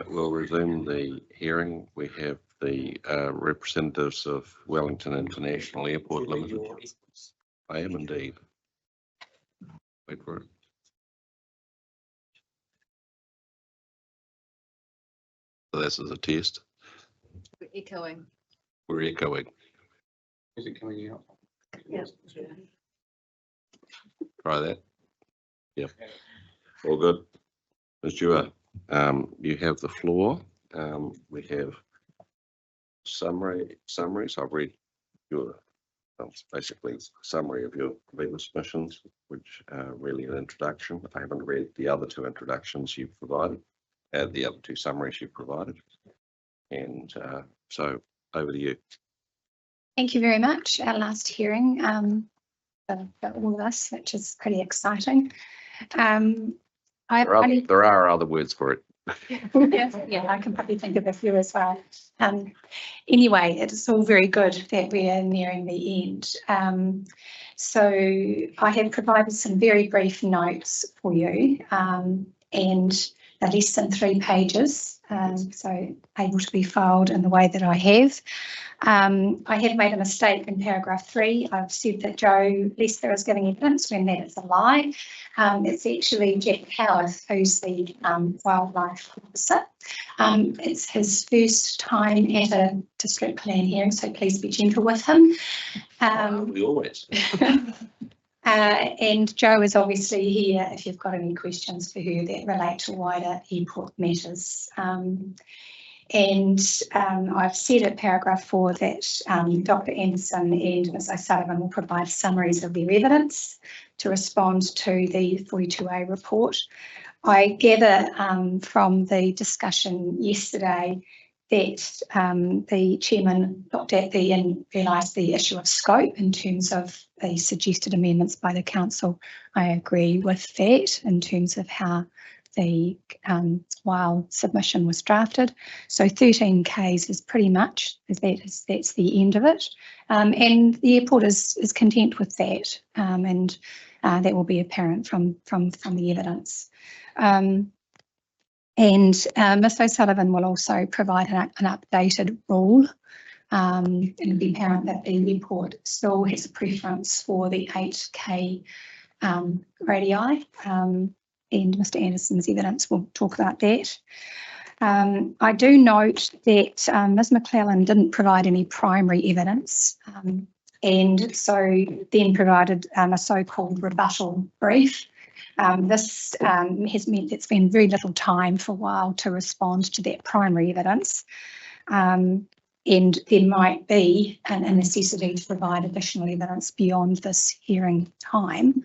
We'll resume the hearing. We have the representatives of Wellington International Airport Limited. I am indeed. Wait for it. So this is a test. We're echoing. We're echoing. Is it coming out? Yeah. Try that. Yep. All good. Ms. Dewar, you have the floor. We have summaries. I've read your basically summary of your legal submissions, which are really an introduction. I haven't read the other two introductions you've provided, the other two summaries you've provided. And so over to you. Thank you very much. Our last hearing for all of us, which is pretty exciting. There are other words for it. Yeah, I can probably think of a few as well. Anyway, it's all very good that we are nearing the end. So I have provided some very brief notes for you, and they're less than 3 pages, so able to be filed in the way that I have. I have made a mistake in paragraph 3. I've said that Joe Lester is giving evidence when that is a lie. It's actually Jack Howarth, who's the wildlife officer. It's his first time at a district plan hearing, so please be gentle with him. We always. And Jo is obviously here if you've got any questions for her that relate to wider airport matters. I've said at paragraph 4 that Dr. Anderson and Ms. O'Sullivan will provide summaries of their evidence to respond to the 42A report. I gather from the discussion yesterday that the chairman looked at and realised the issue of scope in terms of the suggested amendments by the council. I agree with that in terms of how the WILE submission was drafted. So 13 Ks is pretty much, that's the end of it. And the airport is content with that, and that will be apparent from the evidence. And Ms. O'Sullivan will also provide an updated rule. It'll be apparent that the airport still has a preference for the 8K radii, and Mr. Anderson's evidence will talk about that. I do note that Ms. McClellan didn't provide any primary evidence, and so then provided a so-called rebuttal brief. This has meant it's been very little time for WILE to respond to that primary evidence, and there might be a necessity to provide additional evidence beyond this hearing time,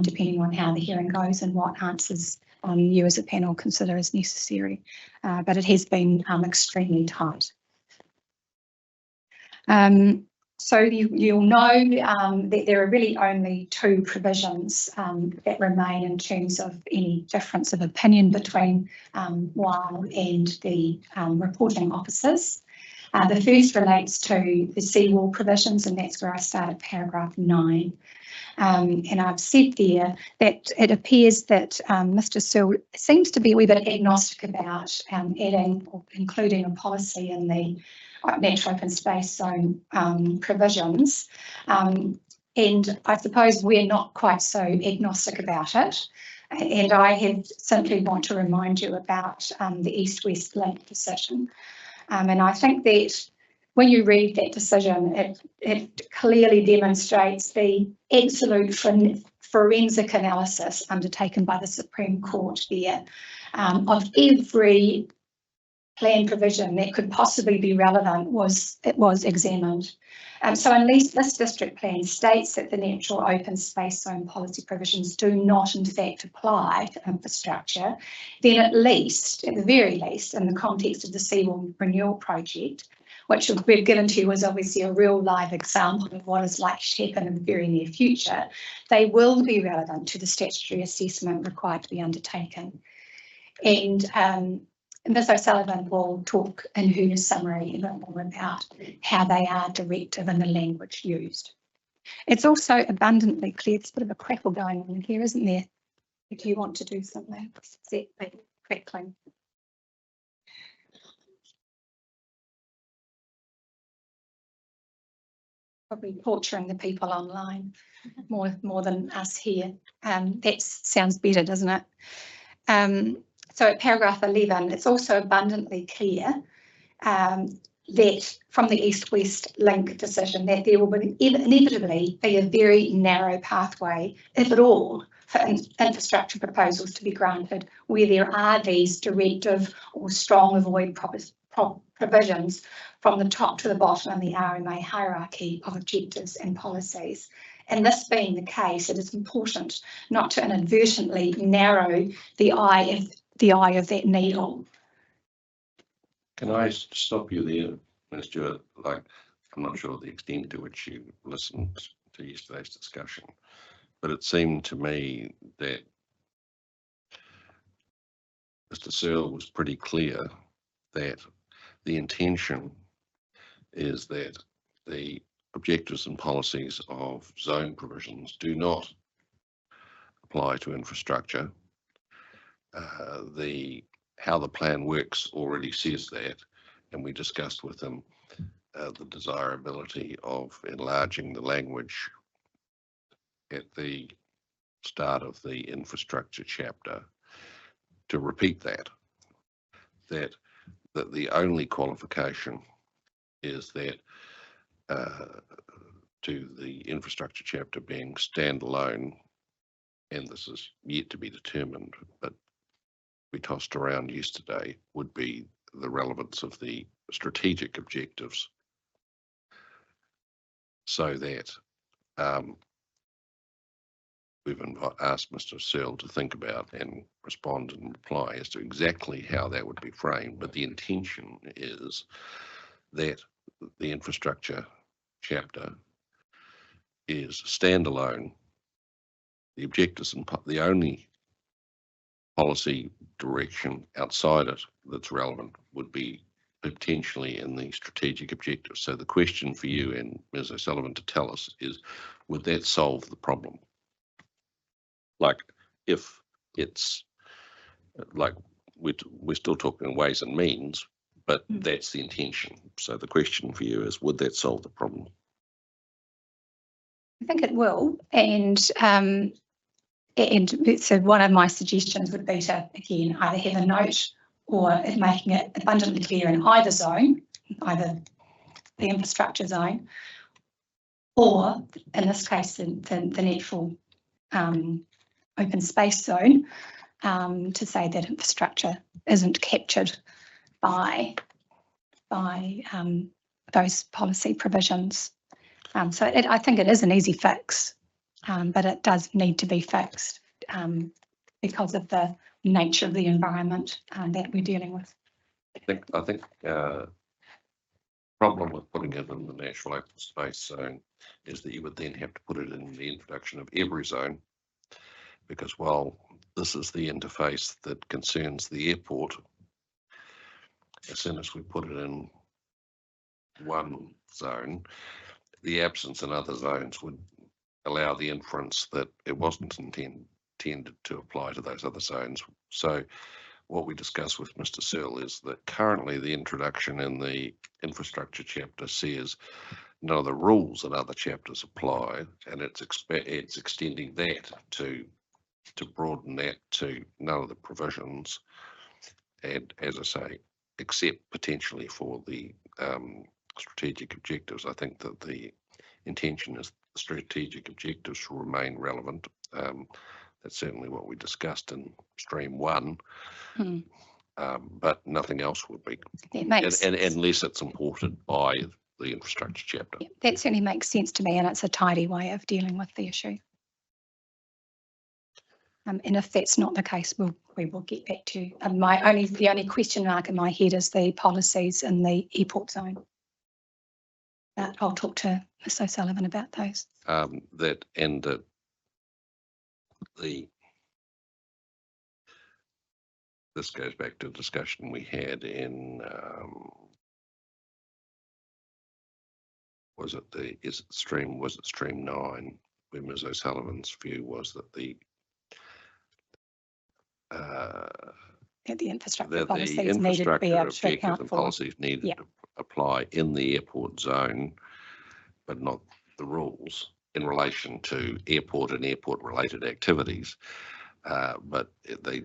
depending on how the hearing goes and what answers you as a panel consider as necessary, but it has been extremely tight. So you'll know that there are really only 2 provisions that remain in terms of any difference of opinion between WILE and the reporting officers. The first relates to the seawall provisions, and that's where I start at paragraph 9. And I've said there that it appears that Mr. Sewell seems to be a wee bit agnostic about adding or including a policy in the natural open space zone provisions. And I suppose we're not quite so agnostic about it. And I have simply want to remind you about the East-West Link decision. And I think that when you read that decision, it clearly demonstrates the absolute forensic analysis undertaken by the Supreme Court there of every plan provision that could possibly be relevant was examined. So unless this district plan states that the natural open space zone policy provisions do not in fact apply to infrastructure, then at the very least, in the context of the Seawall Renewal Project, which we've given to you as obviously a real live example of what is likely to happen in the very near future, they will be relevant to the statutory assessment required to be undertaken. And Ms O'Sullivan will talk in her summary a bit more about how they are directive in the language used. It's also abundantly clear, there's a bit of a crackle going on here, isn't there? If you want to do something, set that crackling. Probably torturing the people online more than us here. That sounds better, doesn't it? So at paragraph 11, it's also abundantly clear that from the East-West link decision that there will inevitably be a very narrow pathway, if at all, for infrastructure proposals to be granted where there are these directive or strong avoid provisions from the top to the bottom in the RMA hierarchy of objectives and policies. And this being the case, it is important not to inadvertently narrow the eye of that needle. Can I stop you there, Ms. Stewart? Like, I'm not sure the extent to which you listened to yesterday's discussion, but it seemed to me that Mr. Searle was pretty clear that the intention is that the objectives and policies of zone provisions do not apply to infrastructure. How the plan works already says that, and we discussed with him the desirability of enlarging the language at the start of the infrastructure chapter to repeat that the only qualification is that to the infrastructure chapter being standalone, and this is yet to be determined, but we tossed around yesterday, would be the relevance of the strategic objectives, so that we've asked Mr. Searle to think about and respond and reply as to exactly how that would be framed. But the intention is that the infrastructure chapter is standalone. The objectives and the only policy direction outside it that's relevant would be potentially in the strategic objectives. So the question for you and Ms. O'Sullivan to tell us is, would that solve the problem? Like, if it's like we're still talking ways and means, but that's the intention. So the question for you is, would that solve the problem? I think it will, and so one of my suggestions would be to, again, either have a note or making it abundantly clear in either zone, either the infrastructure zone, or in this case, the natural open space zone, to say that infrastructure isn't captured by those policy provisions. So I think it is an easy fix, but it does need to be fixed because of the nature of the environment that we're dealing with. I think problem with putting it in the natural open space zone is that you would then have to put it in the introduction of every zone, because while this is the interface that concerns the airport, as soon as we put it in one zone, the absence in other zones would allow the inference that it wasn't intended to apply to those other zones. So what we discussed with Mr. Searle is that currently the introduction in the infrastructure chapter says none of the rules in other chapters apply, and it's extending that to broaden that to none of the provisions, and as I say, except potentially for the strategic objectives. I think that the intention is the strategic objectives will remain relevant. That's certainly what we discussed in stream one. But nothing else would be, That makes, unless it's imported by the infrastructure chapter. yeah, that certainly makes sense to me, and it's a tidy way of dealing with the issue. And if that's not the case, we will get back to you. And the only question mark in my head is the policies in the airport zone. But I'll talk to Ms O'Sullivan about those. That and this goes back to a discussion we had in was it stream 9, where Ms O'Sullivan's view was that the Infrastructure that policies the needed to be infrastructure able to objectives account and for. policies needed Yeah. to apply in the airport zone, but not the rules in relation to airport and airport related activities. But the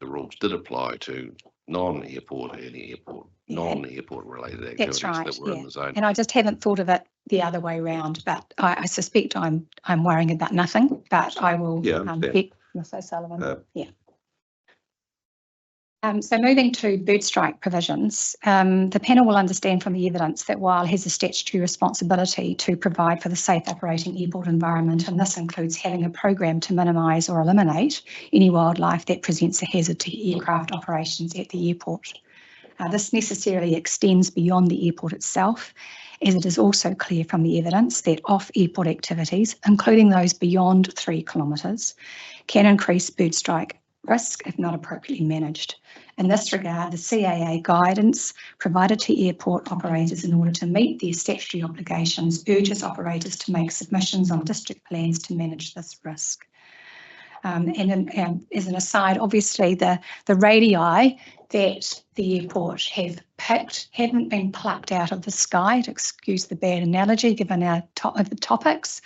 rules did apply to non-airport and airport, Yeah, non-airport related activities that's right, that were in yeah. the zone. And I just haven't thought of it the other way around, but I suspect I'm worrying about nothing, but I will get Ms O'Sullivan. So moving to bird strike provisions, the panel will understand from the evidence that WILE has a statutory responsibility to provide for the safe operating airport environment, and this includes having a program to minimise or eliminate any wildlife that presents a hazard to aircraft operations at the airport. This necessarily extends beyond the airport itself, as it is also clear from the evidence that off-airport activities, including those beyond 3 kilometres, can increase bird strike risk if not appropriately managed. In this regard, the CAA guidance provided to airport operators in order to meet their statutory obligations urges operators to make submissions on district plans to manage this risk. And as an aside, obviously the radii that the airport have picked haven't been plucked out of the sky, to excuse the bad analogy given our the topics,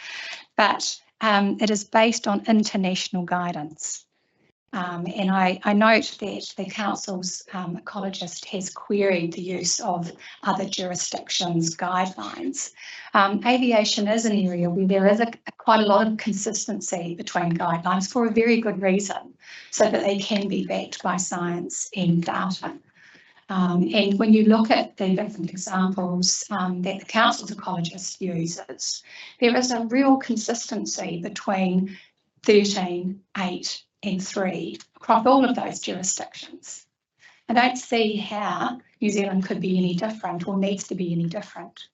but it is based on international guidance. And I note that the council's ecologist has queried the use of other jurisdictions' guidelines. Aviation is an area where there is quite a lot of consistency between guidelines for a very good reason, so that they can be backed by science and data. And when you look at the different examples that the council's ecologist uses, there is a real consistency between 13, 8, and 3 across all of those jurisdictions. I don't see how New Zealand could be any different or needs to be any different.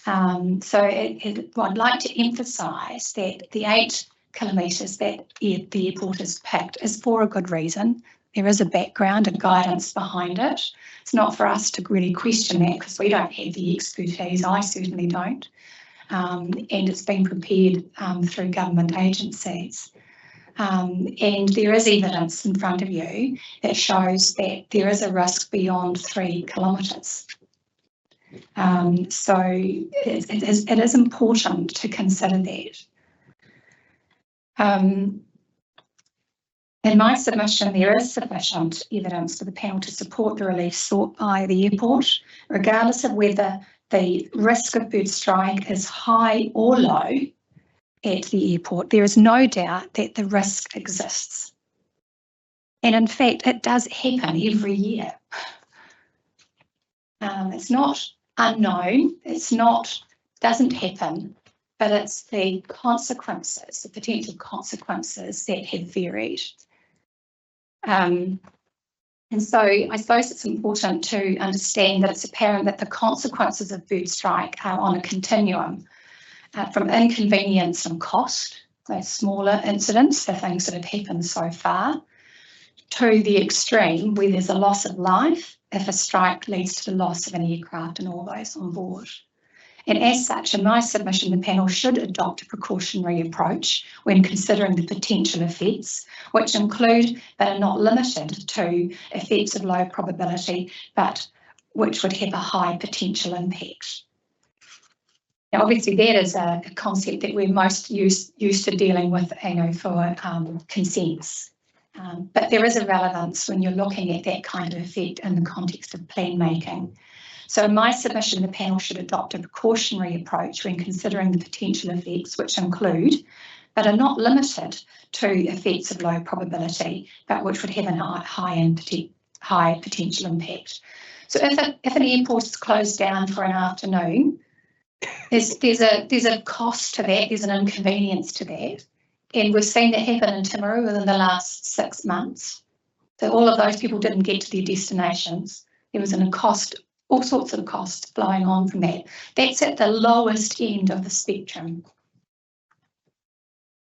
So I'd like to emphasise that the 8 kilometres that the airport has picked is for a good reason. There is a background and guidance behind it. It's not for us to really question that because we don't have the expertise. I certainly don't. And it's been prepared through government agencies. And there is evidence in front of you that shows that there is a risk beyond 3 kilometres. So it is important to consider that. In my submission, there is sufficient evidence for the panel to support the relief sought by the airport, regardless of whether the risk of bird strike is high or low. At the airport, there is no doubt that the risk exists. And in fact, it does happen every year. It's not unknown, doesn't happen, but it's the consequences, the potential consequences that have varied. And so I suppose it's important to understand that it's apparent that the consequences of bird strike are on a continuum. From inconvenience and cost, those smaller incidents, the things that have happened so far, to the extreme where there's a loss of life if a strike leads to the loss of an aircraft and all those on board. And as such, in my submission, the panel should adopt a precautionary approach when considering the potential effects, which include but are not limited to effects of low probability, but which would have a high potential impact. Now, obviously, that is a concept that we're most used to dealing with, for consents. But there is a relevance when you're looking at that kind of effect in the context of plan making. So in my submission, the panel should adopt a precautionary approach when considering the potential effects, which include, but are not limited to effects of low probability, but which would have a high high potential impact. So if an airport is closed down for an afternoon, there's a cost to that, there's an inconvenience to that. And we've seen that happen in Timaru within the last 6 months. So all of those people didn't get to their destinations. There was a cost, all sorts of costs flowing on from that. That's at the lowest end of the spectrum.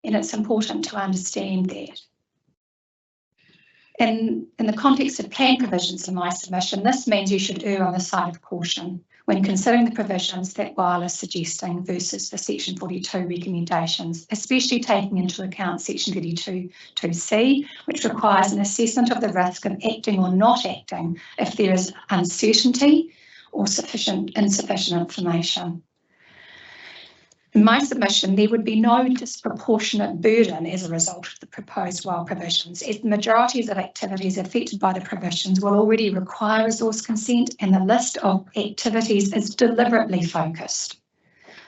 And it's important to understand that. In the context of plan provisions in my submission, this means you should err on the side of caution when considering the provisions that Weil is suggesting versus the Section 42 recommendations, especially taking into account Section 32(2)(c), which requires an assessment of the risk of acting or not acting if there is uncertainty or insufficient information. In my submission, there would be no disproportionate burden as a result of the proposed Weil provisions, as the majorities of activities affected by the provisions will already require resource consent, and the list of activities is deliberately focused.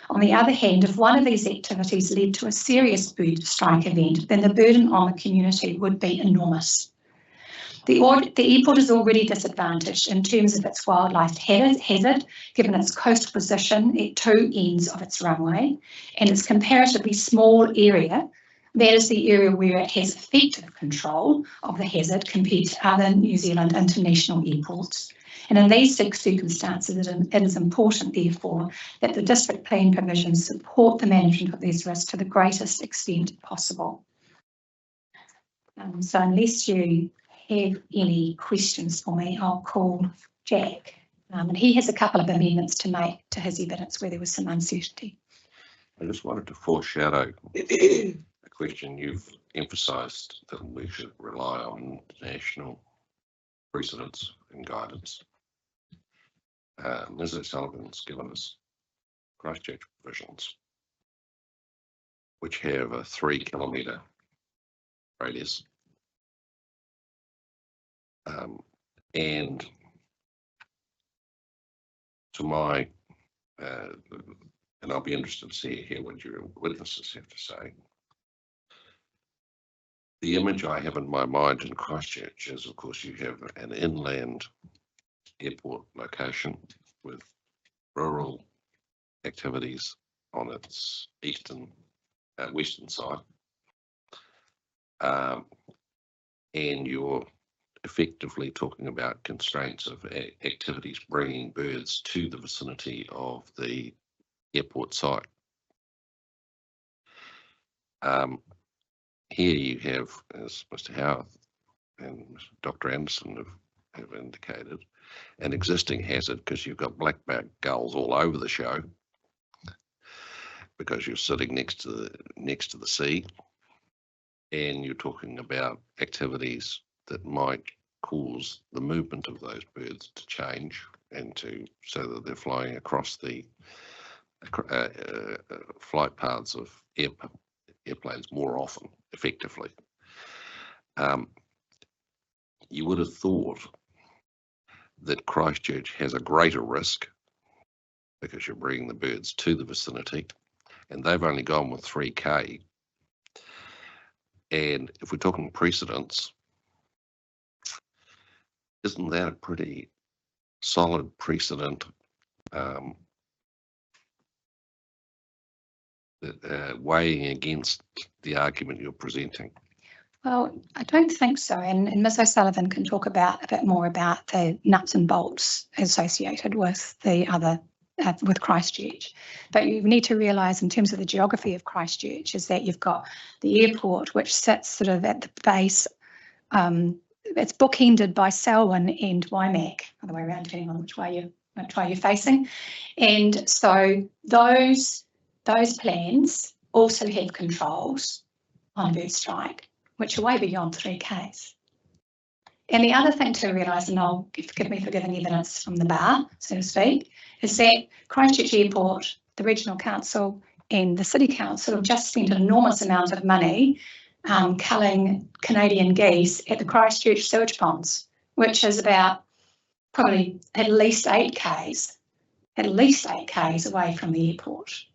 On the other hand, if one of these activities led to a serious bird strike event, then the burden on the community would be enormous. The airport is already disadvantaged in terms of its wildlife hazard, given its coastal position at two ends of its runway and its comparatively small area. That is the area where it has effective control of the hazard compared to other New Zealand international airports. And in these circumstances, it is important, therefore, that the district plan provisions support the management of these risks to the greatest extent possible. So unless you have any questions for me, I'll call Jack. And he has a couple of amendments to make to his evidence where there was some uncertainty. I just wanted to foreshadow a question you've emphasised, that we should rely on international precedents and guidance. Ms. O'Sullivan's given us Christchurch provisions, which have a 3-kilometre radius. And to my, and I'll be interested to hear what your witnesses have to say. The image I have in my mind in Christchurch is, of course, you have an inland airport location with rural activities on its western side, and you're effectively talking about constraints of activities bringing birds to the vicinity of the airport site. Here you have, as Mr. Howarth and Dr. Anderson have indicated, an existing hazard because you've got black-backed gulls all over the show because you're sitting next to the sea, and you're talking about activities that might cause the movement of those birds to change and so that they're flying across the flight paths of airplanes more often, effectively. You would have thought that Christchurch has a greater risk because you're bringing the birds to the vicinity, and they've only gone with 3K. And if we're talking precedents, isn't that a pretty solid precedent weighing against the argument you're presenting? Well, I don't think so. And Ms. O'Sullivan can talk a bit more about the nuts and bolts associated with the other, with Christchurch. But you need to realise, in terms of the geography of Christchurch, is that you've got the airport, which sits sort of at the base. It's bookended by Selwyn and Waimak, other way around, depending on which way you're facing. And so those plans also have controls on bird strike, which are way beyond 3Ks. And the other thing to realise, and I'll forgive me for giving evidence from the bar, so to speak, is that Christchurch Airport, the Regional Council and the City Council have just spent an enormous amount of money culling Canadian geese at the Christchurch sewage ponds, which is about probably at least 8Ks away from the airport,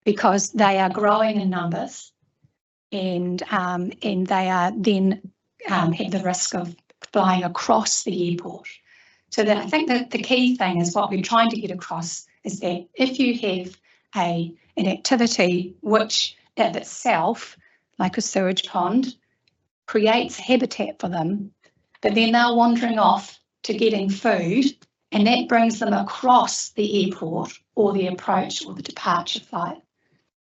because they are growing in numbers and they are then have the risk of flying across the airport. So that I think that the key thing is what we're trying to get across is that if you have an activity which of itself, like a sewage pond, creates habitat for them, but then they're wandering off to getting food, and that brings them across the airport or the approach or the departure flight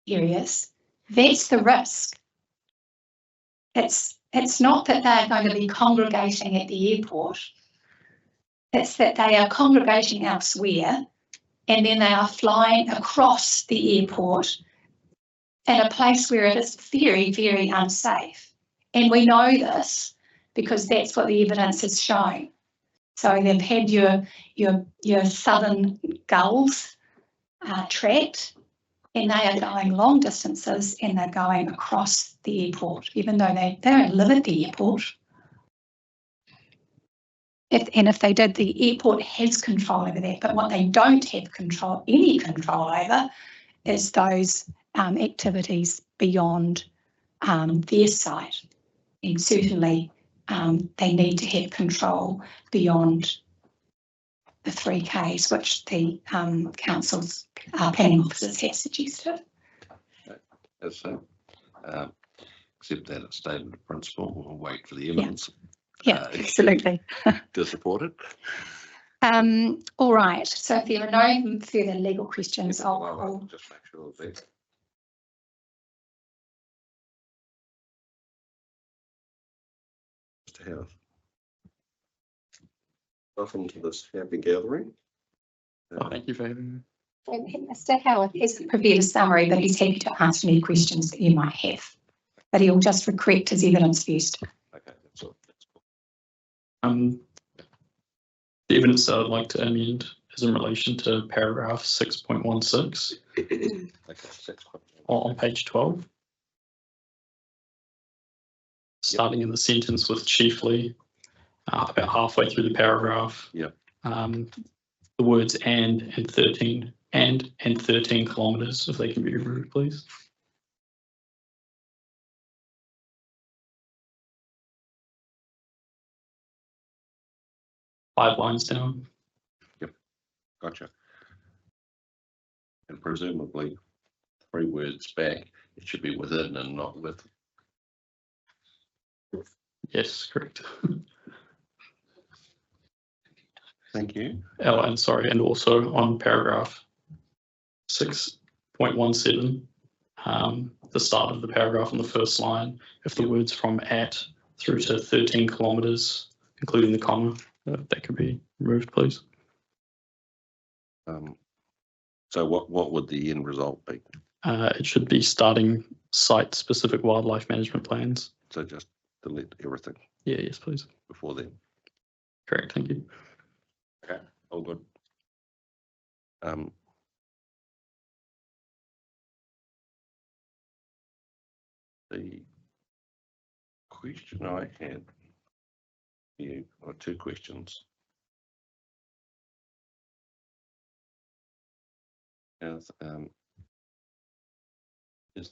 areas, that's the risk. It's not that they're going to be congregating at the airport, it's that they are congregating elsewhere and then they are flying across the airport in a place where it is very, very unsafe. And we know this because that's what the evidence is showing. So they've had your southern gulls tracked, and they are going long distances and they're going across the airport, even though they don't live at the airport. If they did, the airport has control over that, but what they don't have any control over is those activities beyond their site. And certainly they need to have control beyond the 3Ks, which the council's planning officers have suggested. As except that it's stated in principle, we'll wait for the evidence. Yeah, absolutely. To support it. All right, so if there are no further legal questions, I'll just make sure that. Mr. Howard. Welcome to this happy gathering. Thank you for having me. Mr. Howard hasn't prepared a summary, but he's happy to answer any questions that you might have. But he'll just correct his evidence first. Okay, that's all. The evidence that I'd like to amend is in relation to paragraph 6.16 Okay, 6. on page 12. Starting in the sentence with chiefly, about halfway through the paragraph. Yep. The words and 13 and 13 kilometres, if they can be removed, please. 5 lines down. Gotcha. And presumably 3 words back, it should be within and not with. Yes, correct. Thank you. Oh, and sorry, and also on paragraph 6.17, the start of the paragraph on the first line, if the words from at through to 13 kilometres, including the comma, that could be removed, please. So what would the end result be? It should be starting site-specific wildlife management plans. So just delete everything Yeah, yes, please. before then. Correct, thank you. Okay, all good. The question I had you, or 2 questions. Is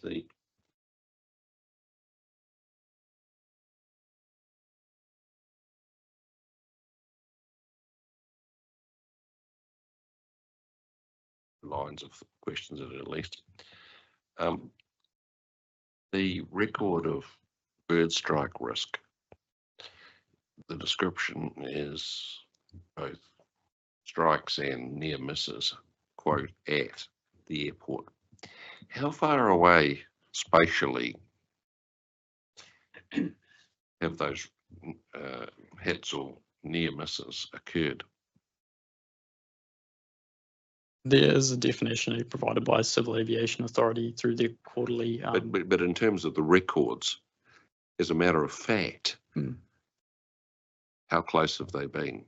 the lines of questions at least. The record of bird strike risk. The description is both strikes and near misses, quote, at the airport. How far away spatially have those hits or near misses occurred? There is a definition provided by Civil Aviation Authority through their quarterly. But in terms of the records, as a matter of fact, how close have they been?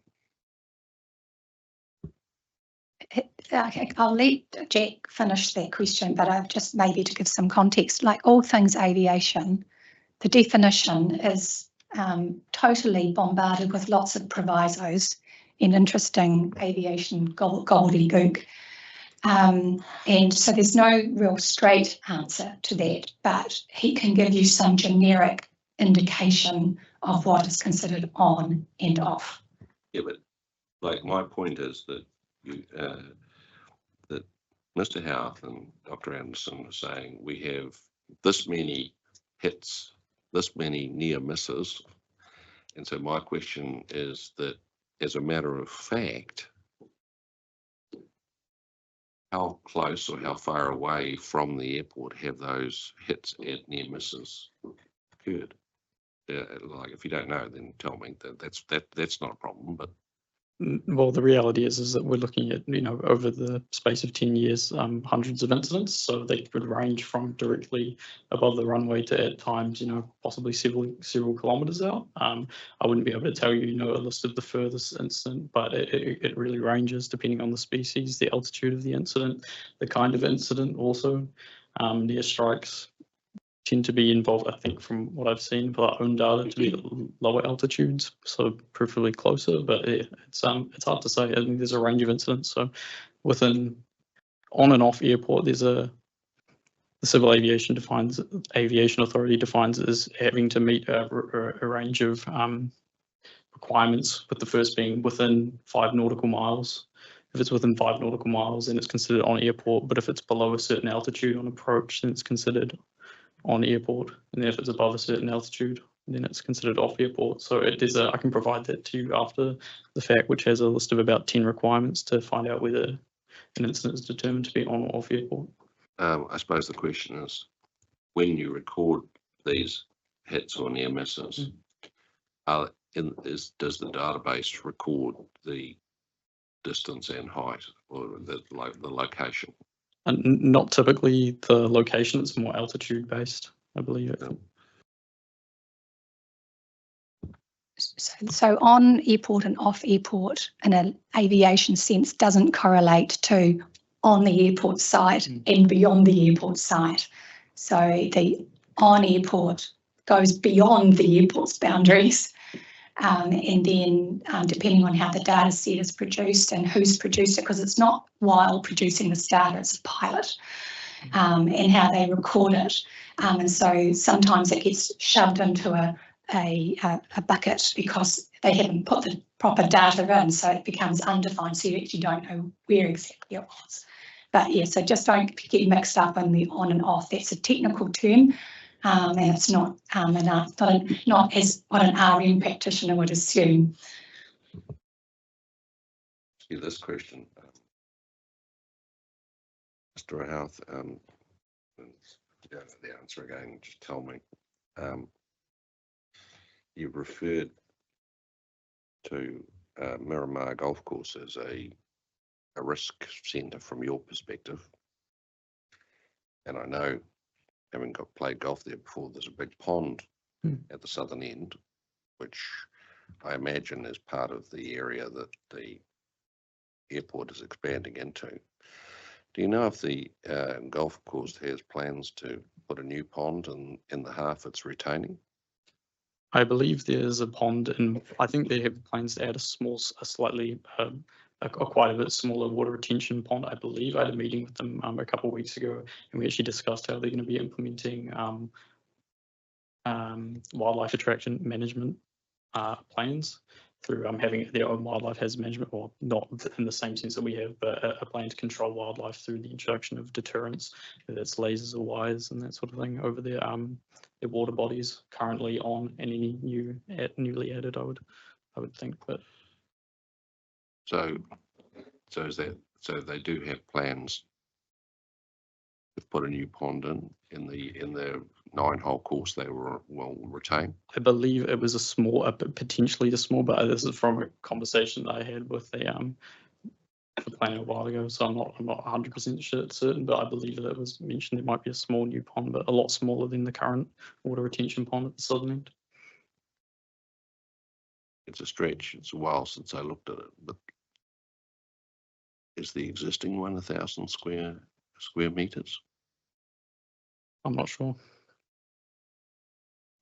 Okay, I'll let Jack finish that question, but I've just maybe to give some context, like all things aviation, the definition is totally bombarded with lots of provisos and interesting aviation gobbledygook. And so there's no real straight answer to that, but he can give you some generic indication of what is considered on and off. Yeah, but like my point is that you, that Mr. Houth and Dr. Anderson are saying we have this many hits, this many near misses. And so my question is that as a matter of fact, how close or how far away from the airport have those hits and near misses occurred? Like if you don't know, then tell me. That's not a problem. But Well, the reality is that we're looking at, over the space of 10 years, hundreds of incidents. So they could range from directly above the runway to at times, possibly several kilometers out. I wouldn't be able to tell you, a list of the furthest incident, but it really ranges depending on the species, the altitude of the incident, the kind of incident also. Near strikes tend to be involved, I think, from what I've seen for our own data, to be at lower altitudes, so preferably closer. But it's hard to say. I think there's a range of incidents. So within on and off airport, the Civil Aviation Authority defines it as having to meet a range of requirements, with the first being within 5 nautical miles. If it's within 5 nautical miles, then it's considered on airport. But if it's below a certain altitude on approach, then it's considered on airport, and then if it's above a certain altitude, then it's considered off airport. So I can provide that to you after the fact, which has a list of about 10 requirements to find out whether an incident is determined to be on or off airport. I suppose the question is, when you record these hits or near misses, does the database record the distance and height, or the location? And not typically the location, it's more altitude based, I believe. So on airport and off airport in an aviation sense doesn't correlate to on the airport site and beyond the airport site. So the on airport goes beyond the airport's boundaries. And then depending on how the data set is produced and who's produced it, because it's not while producing this data, it's a pilot, and how they record it. And so sometimes it gets shoved into a bucket because they haven't put the proper data in, so it becomes undefined, so you actually don't know where exactly it was. But yeah, so just don't get mixed up in the on and off. That's a technical term. And it's not not as what an RM practitioner would assume. See this question, Mr. Houth, the answer again, just tell me. You've referred to Miramar Golf Course as a risk centre from your perspective. And I know, having played golf there before, there's a big pond at the southern end, which I imagine is part of the area that the airport is expanding into. Do you know if the golf course has plans to put a new pond in the half it's retaining? I believe there's a pond, and I think they have plans to add quite a bit smaller water retention pond. I believe I had a meeting with them a couple of weeks ago, and we actually discussed how they're going to be implementing wildlife attraction management plans through having their own wildlife hazard management, or not in the same sense that we have, but a plan to control wildlife through the introduction of deterrents, whether it's lasers or wires and that sort of thing over their water bodies currently on, and any newly added, I would think. But so they do have plans to put a new pond in the 9-hole course they will retain. I believe it was potentially a small, but this is from a conversation that I had with the planner a while ago, so I'm not 100% certain, but I believe that it was mentioned there might be a small new pond, but a lot smaller than the current water retention pond at the southern end. It's a stretch. It's a while since I looked at it, but is the existing one 1,000 square meters? I'm not sure.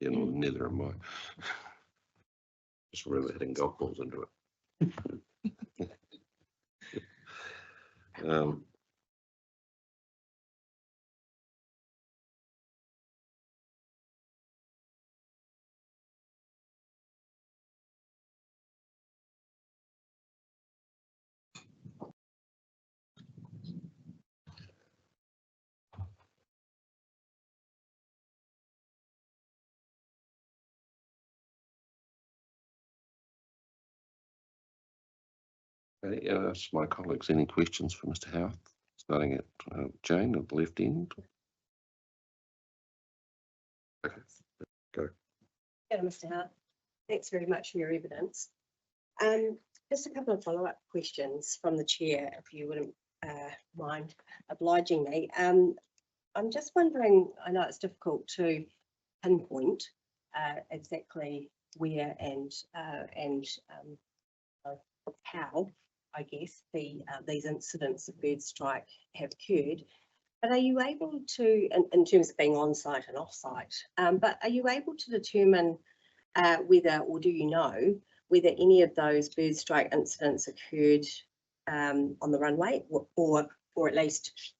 Yeah, neither am I. Just remember hitting golf balls into it. Ask my colleagues, any questions for Mr. Howarth? Starting at Jane at the left end. Okay, go. Hello, Mr. Hart. Thanks very much for your evidence. Just a couple of follow-up questions from the chair, if you wouldn't mind obliging me. I'm just wondering, I know it's difficult to pinpoint exactly where and how, I guess, these incidents of bird strike have occurred. But are you able to, in terms of being on site and off site, but are you able to determine whether, or do you know, whether any of those bird strike incidents occurred on the runway or at least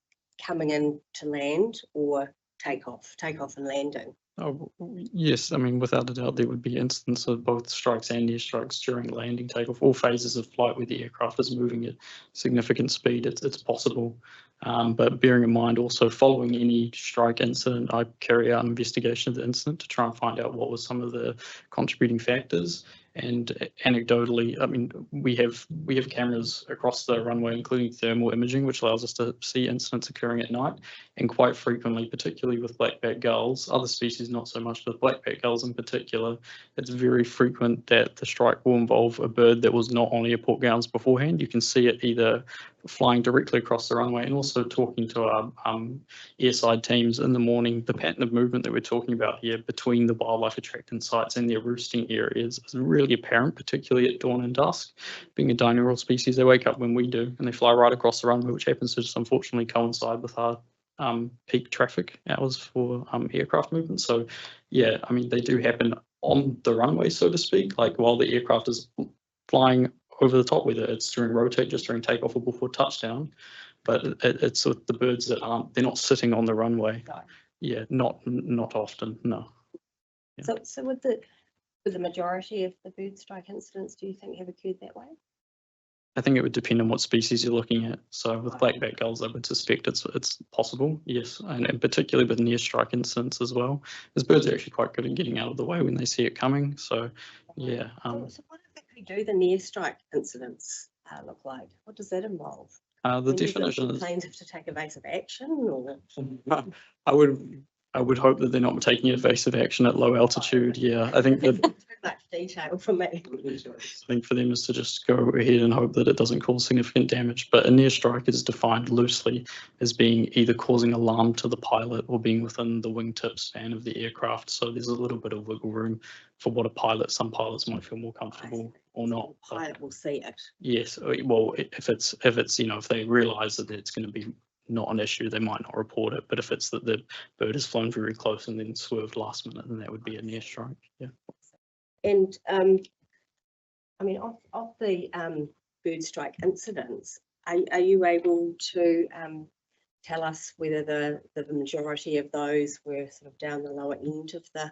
coming in to land or takeoff and landing? Oh, yes, I mean, without a doubt, there would be instances of both strikes and air strikes during landing, takeoff, all phases of flight where the aircraft is moving at significant speed. It's possible. But bearing in mind also following any strike incident, I carry out an investigation of the incident to try and find out what was some of the contributing factors. And anecdotally, I mean, we have cameras across the runway, including thermal imaging, which allows us to see incidents occurring at night. And quite frequently, particularly with black-backed gulls, other species not so much, but black-backed gulls in particular, it's very frequent that the strike will involve a bird that was not on airport grounds beforehand. You can see it either flying directly across the runway and also talking to our airside teams in the morning. The pattern of movement that we're talking about here between the wildlife attractant sites and their roosting areas is really apparent, particularly at dawn and dusk. Being a diurnal species, they wake up when we do and they fly right across the runway, which happens to just unfortunately coincide with our peak traffic hours for aircraft movement. So yeah, I mean, they do happen on the runway, so to speak, like while the aircraft is flying over the top, whether it's during rotate, just during takeoff or before touchdown. But it's with the birds that they're not sitting on the runway. No. Yeah, not often, no. Yeah. So would the majority of the bird strike incidents, do you think, have occurred that way? I think it would depend on what species you're looking at. So with black-backed gulls, I would suspect it's possible, yes, and particularly with near strike incidents as well. As birds are actually quite good at getting out of the way when they see it coming. So yeah. So what exactly do the near strike incidents look like? What does that involve? The definition is, Planes have to take evasive action, or I would hope that they're not taking evasive action at low altitude. Yeah, I think that too much detail for me. I think for them is to just go ahead and hope that it doesn't cause significant damage. But a near strike is defined loosely as being either causing alarm to the pilot or being within the wingtip span of the aircraft. So there's a little bit of wiggle room for what some pilots might feel more comfortable or not. The pilot will see it. Yes, well, if it's if they realise that it's going to be not an issue, they might not report it. But if it's that the bird has flown very close and then swerved last minute, then that would be a near strike. Yeah. And I mean, of the bird strike incidents, are you able to tell us whether the majority of those were sort of down the lower end of the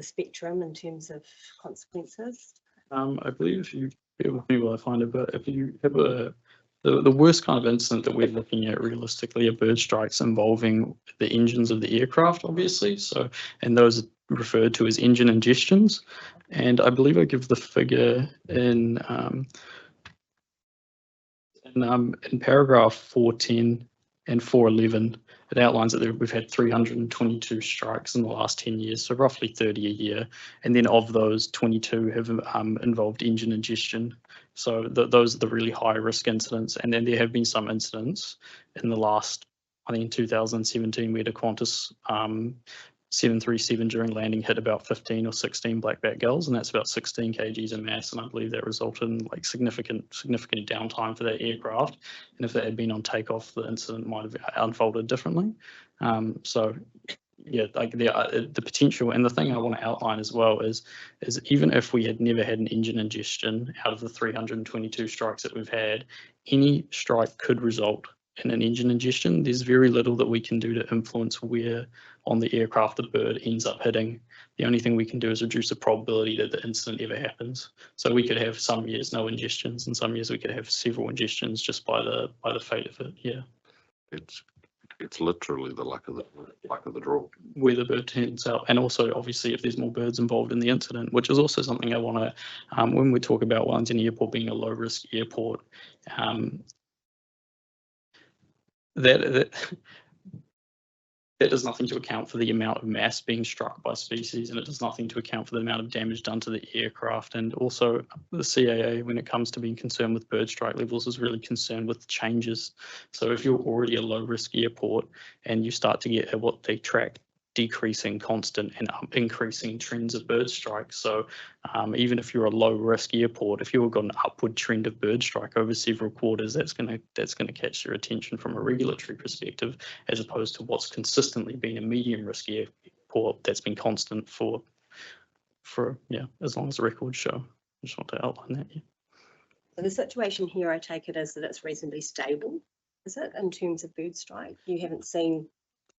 spectrum in terms of consequences? I believe if you bear with me while I find it, but if you have the worst kind of incident that we're looking at realistically are bird strikes involving the engines of the aircraft, obviously. So, and those are referred to as engine ingestions. And I believe I give the figure in paragraph 410 and 411. It outlines that we've had 322 strikes in the last 10 years, so roughly 30 a year. And then of those, 22 have involved engine ingestion. So those are the really high risk incidents. And then there have been some incidents in the last, I think in 2017, we had a Qantas 737 during landing hit about 15 or 16 black-backed gulls, and that's about 16 kgs in mass, and I believe that resulted in like significant downtime for that aircraft. And if that had been on takeoff, the incident might have unfolded differently. So yeah, like the potential, and the thing I want to outline as well is even if we had never had an engine ingestion out of the 322 strikes that we've had, any strike could result in an engine ingestion. There's very little that we can do to influence where on the aircraft the bird ends up hitting. The only thing we can do is reduce the probability that the incident ever happens. So we could have some years no ingestions, and some years we could have several ingestions just by the fate of it. Yeah. It's It's literally the luck of the draw. where the bird turns out, and also obviously if there's more birds involved in the incident, which is also something I want to, when we talk about Wellington Airport being a low risk airport, that does nothing to account for the amount of mass being struck by species, and it does nothing to account for the amount of damage done to the aircraft. And also the CAA, when it comes to being concerned with bird strike levels, is really concerned with changes. So if you're already a low risk airport and you start to get what they track decreasing constant and increasing trends of bird strike. So even if you're a low risk airport, if you've got an upward trend of bird strike over several quarters, that's going to catch your attention from a regulatory perspective, as opposed to what's consistently been a medium risk airport that's been constant for as long as the records show. I just want to outline that. Yeah. So the situation here, I take it, is that it's reasonably stable, is it, in terms of bird strike? You haven't seen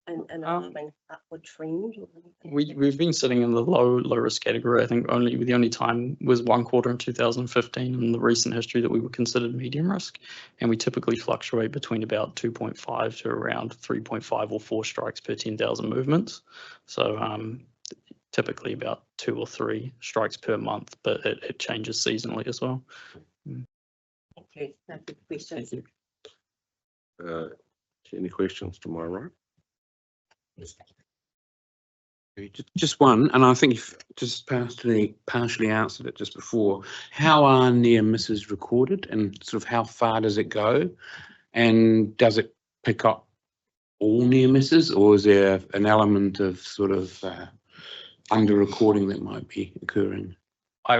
an alarming upward trend? Or We've been sitting in the low risk category. I think the only time was one quarter in 2015 in the recent history that we were considered medium risk, and we typically fluctuate between about 2.5 to around 3.5 or 4 strikes per 10,000 movements. So typically about 2 or 3 strikes per month, but it changes seasonally as well. Okay, no good questions. Thank you. Any questions to my right? Just one, and I think you've just partially answered it just before. How are near misses recorded, and sort of how far does it go? And does it pick up all near misses, or is there an element of sort of under recording that might be occurring?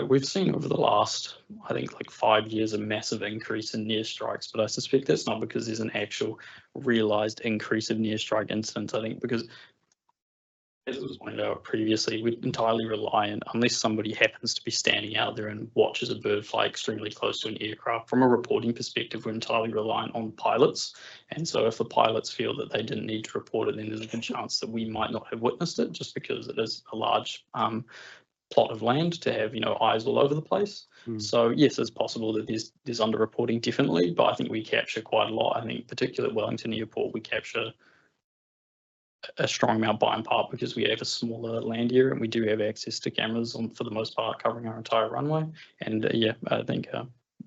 We've seen over the last, I think, like 5 years, a massive increase in near strikes, but I suspect that's not because there's an actual realised increase of near strike incidents. I think because, as it was pointed out previously, we're entirely reliant, unless somebody happens to be standing out there and watches a bird fly extremely close to an aircraft. From a reporting perspective, we're entirely reliant on pilots. And so if the pilots feel that they didn't need to report it, then there's a good chance that we might not have witnessed it, just because it is a large plot of land to have, eyes all over the place. So yes, it's possible that there's underreporting, definitely, but I think we capture quite a lot. I think particularly at Wellington Airport, we capture a strong amount by and part because we have a smaller land area and we do have access to cameras for the most part covering our entire runway. And I think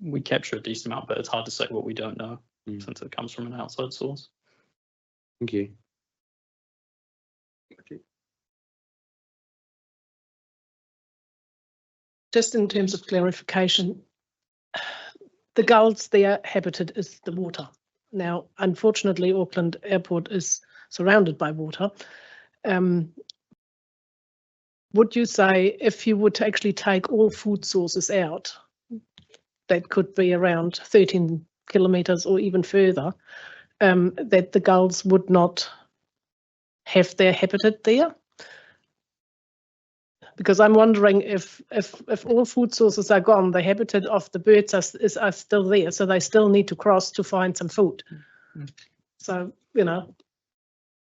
we capture a decent amount, but it's hard to say what we don't know since it comes from an outside source. Thank you. Just in terms of clarification, the gulls, their habitat is the water. Now, unfortunately, Auckland Airport is surrounded by water. Would you say if you would actually take all food sources out, that could be around 13 kilometres or even further, that the gulls would not have their habitat there? Because I'm wondering if all food sources are gone, the habitat of the birds are still there, so they still need to cross to find some food. So,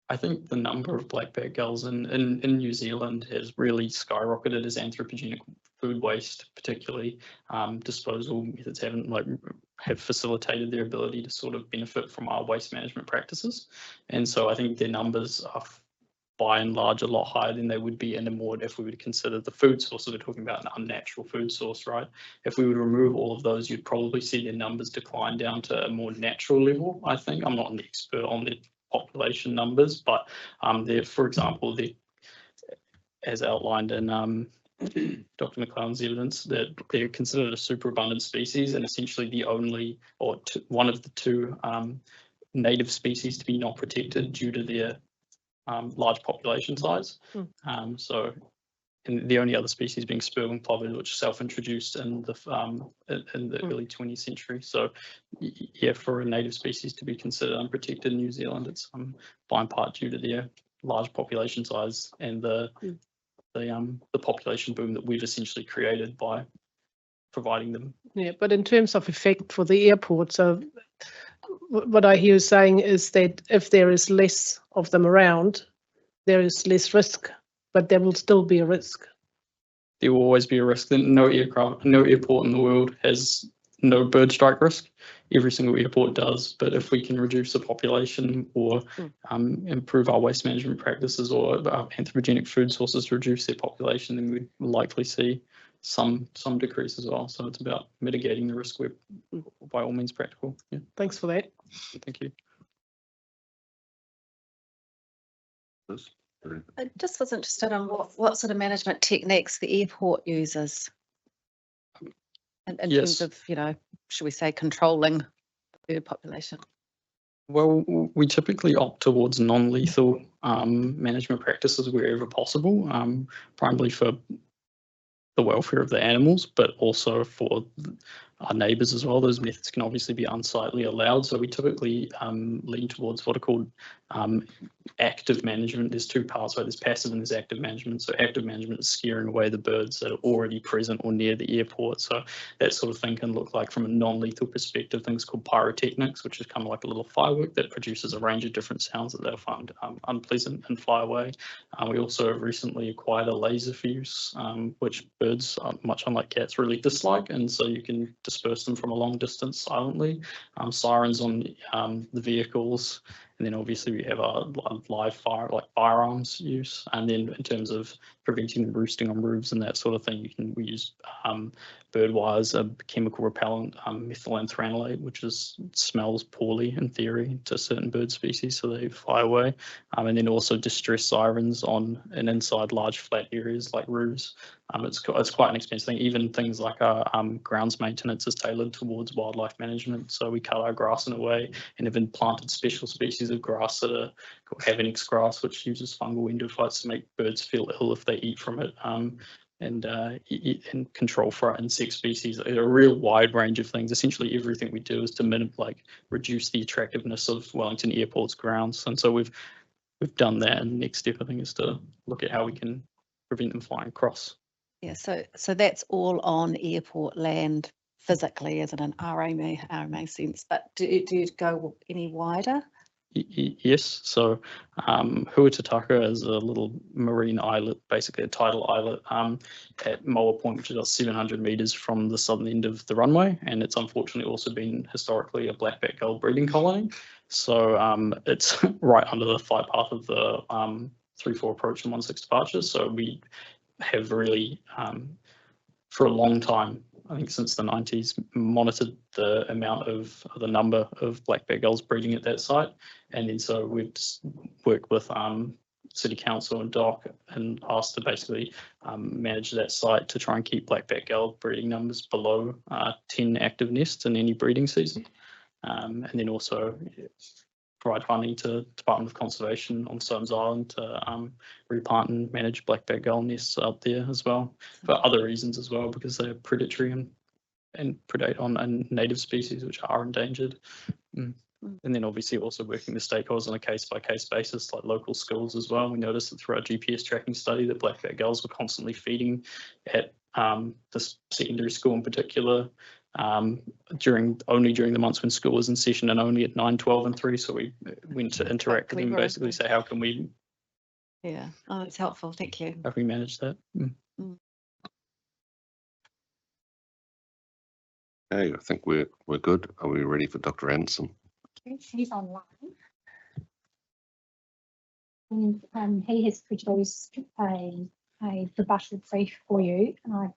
I think the number of black-backed gulls in New Zealand has really skyrocketed as anthropogenic food waste, particularly disposal methods have facilitated their ability to sort of benefit from our waste management practices. And so I think their numbers are by and large a lot higher than they would be in a more, if we would consider the food sources, we're talking about an unnatural food source, right? If we would remove all of those, you'd probably see their numbers decline down to a more natural level, I think. I'm not an expert on the population numbers, but for example, as outlined in Dr. McLeod's evidence, that they're considered a superabundant species and essentially the only, or one of the 2 native species to be not protected due to their large population size. So, and the only other species being spurwing plovers, which self-introduced in the early 20th century. So, yeah, for a native species to be considered unprotected in New Zealand, it's by and part due to their large population size and the population boom that we've essentially created by providing them. Yeah, but in terms of effect for the airport, so what I hear you saying is that if there is less of them around, there is less risk, but there will still be a risk. There will always be a risk. No airport in the world has no bird strike risk. Every single airport does, but if we can reduce the population or improve our waste management practices or anthropogenic food sources to reduce their population, then we'd likely see some decrease as well. So it's about mitigating the risk where by all means practical. Yeah, Thanks for that. thank you. This, I just was interested in what sort of management techniques the airport uses. In Yes. terms of, you know, should we say controlling the bird population? Well, we typically opt towards non-lethal management practices wherever possible, primarily for the welfare of the animals, but also for our neighbours as well. Those methods can obviously be unsightly allowed. So we typically lean towards what are called active management. There's two parts, right? There's passive and there's active management. So active management is scaring away the birds that are already present or near the airport. So that sort of thing can look like, from a non-lethal perspective, things called pyrotechnics, which is kind of like a little firework that produces a range of different sounds that they'll find unpleasant and fly away. We also have recently acquired a laser for use, which birds, much unlike cats, really dislike, and so you can disperse them from a long distance silently. Sirens on the vehicles, and then obviously we have our live fire, like firearms use. And then in terms of preventing them roosting on roofs and that sort of thing, we use bird wires, a chemical repellent, methylantranolate, which smells poorly in theory to certain bird species, so they fly away. And then also distress sirens on and inside large flat areas like roofs. It's quite an expensive thing. Even things like our grounds maintenance is tailored towards wildlife management. So we cut our grass in a way and have implanted special species of grass that are called Havanix grass, which uses fungal endophytes to make birds feel ill if they eat from it. And control for our insect species, a real wide range of things. Essentially everything we do is to reduce the attractiveness of Wellington Airport's grounds. And so we've done that, and the next step I think is to look at how we can prevent them flying across. Yeah, so that's all on airport land physically, as in an RMA sense, but do you go any wider? Yes, so Huatataka is a little marine islet, basically a tidal islet at Moa Point, which is about 700 metres from the southern end of the runway, and it's unfortunately also been historically a blackback gull breeding colony. So it's right under the flight path of the 3-4 approach and 1-6 departures. So we have really, for a long time, I think since the 90s, monitored the amount of the number of blackback gulls breeding at that site. And then so we've worked with City Council and DOC and asked to basically manage that site to try and keep blackback gull breeding numbers below 10 active nests in any breeding season. And then also provide funding to Department of Conservation on Soames Island to replant and manage blackback gull nests up there as well, for other reasons as well, because they're predatory and predate on native species which are endangered. And then obviously also working with stakeholders on a case-by-case basis, like local schools as well. We noticed that through our GPS tracking study that blackback gulls were constantly feeding at this secondary school in particular, during the months when school was in session, and only at 9, 12 and 3. So we went to interact with them, basically say, how can we it's helpful, thank you. how can we manage that? Okay, I think we're good. Are we ready for Dr. Anderson? He's online. And he has produced a rebuttal brief for you, and I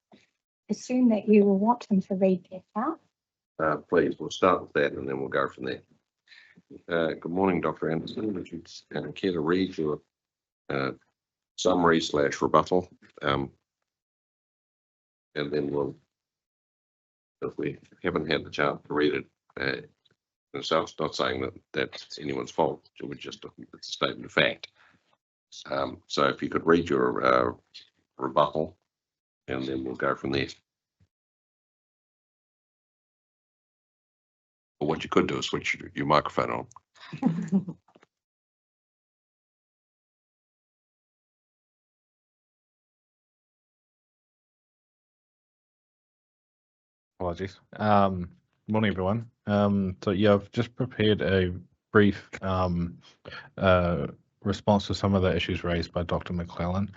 assume that you will want him to read that out. Please, we'll start with that and then we'll go from there. Good morning, Dr. Anderson. Would you care to read your summary / rebuttal? And then we'll, if we haven't had the chance to read it themselves, not saying that that's anyone's fault, it's just it's a statement of fact. So if you could read your rebuttal, and then we'll go from there. Or what you could do is switch your microphone on. Apologies. Morning, everyone. So yeah, I've just prepared a brief response to some of the issues raised by Dr. McClellan.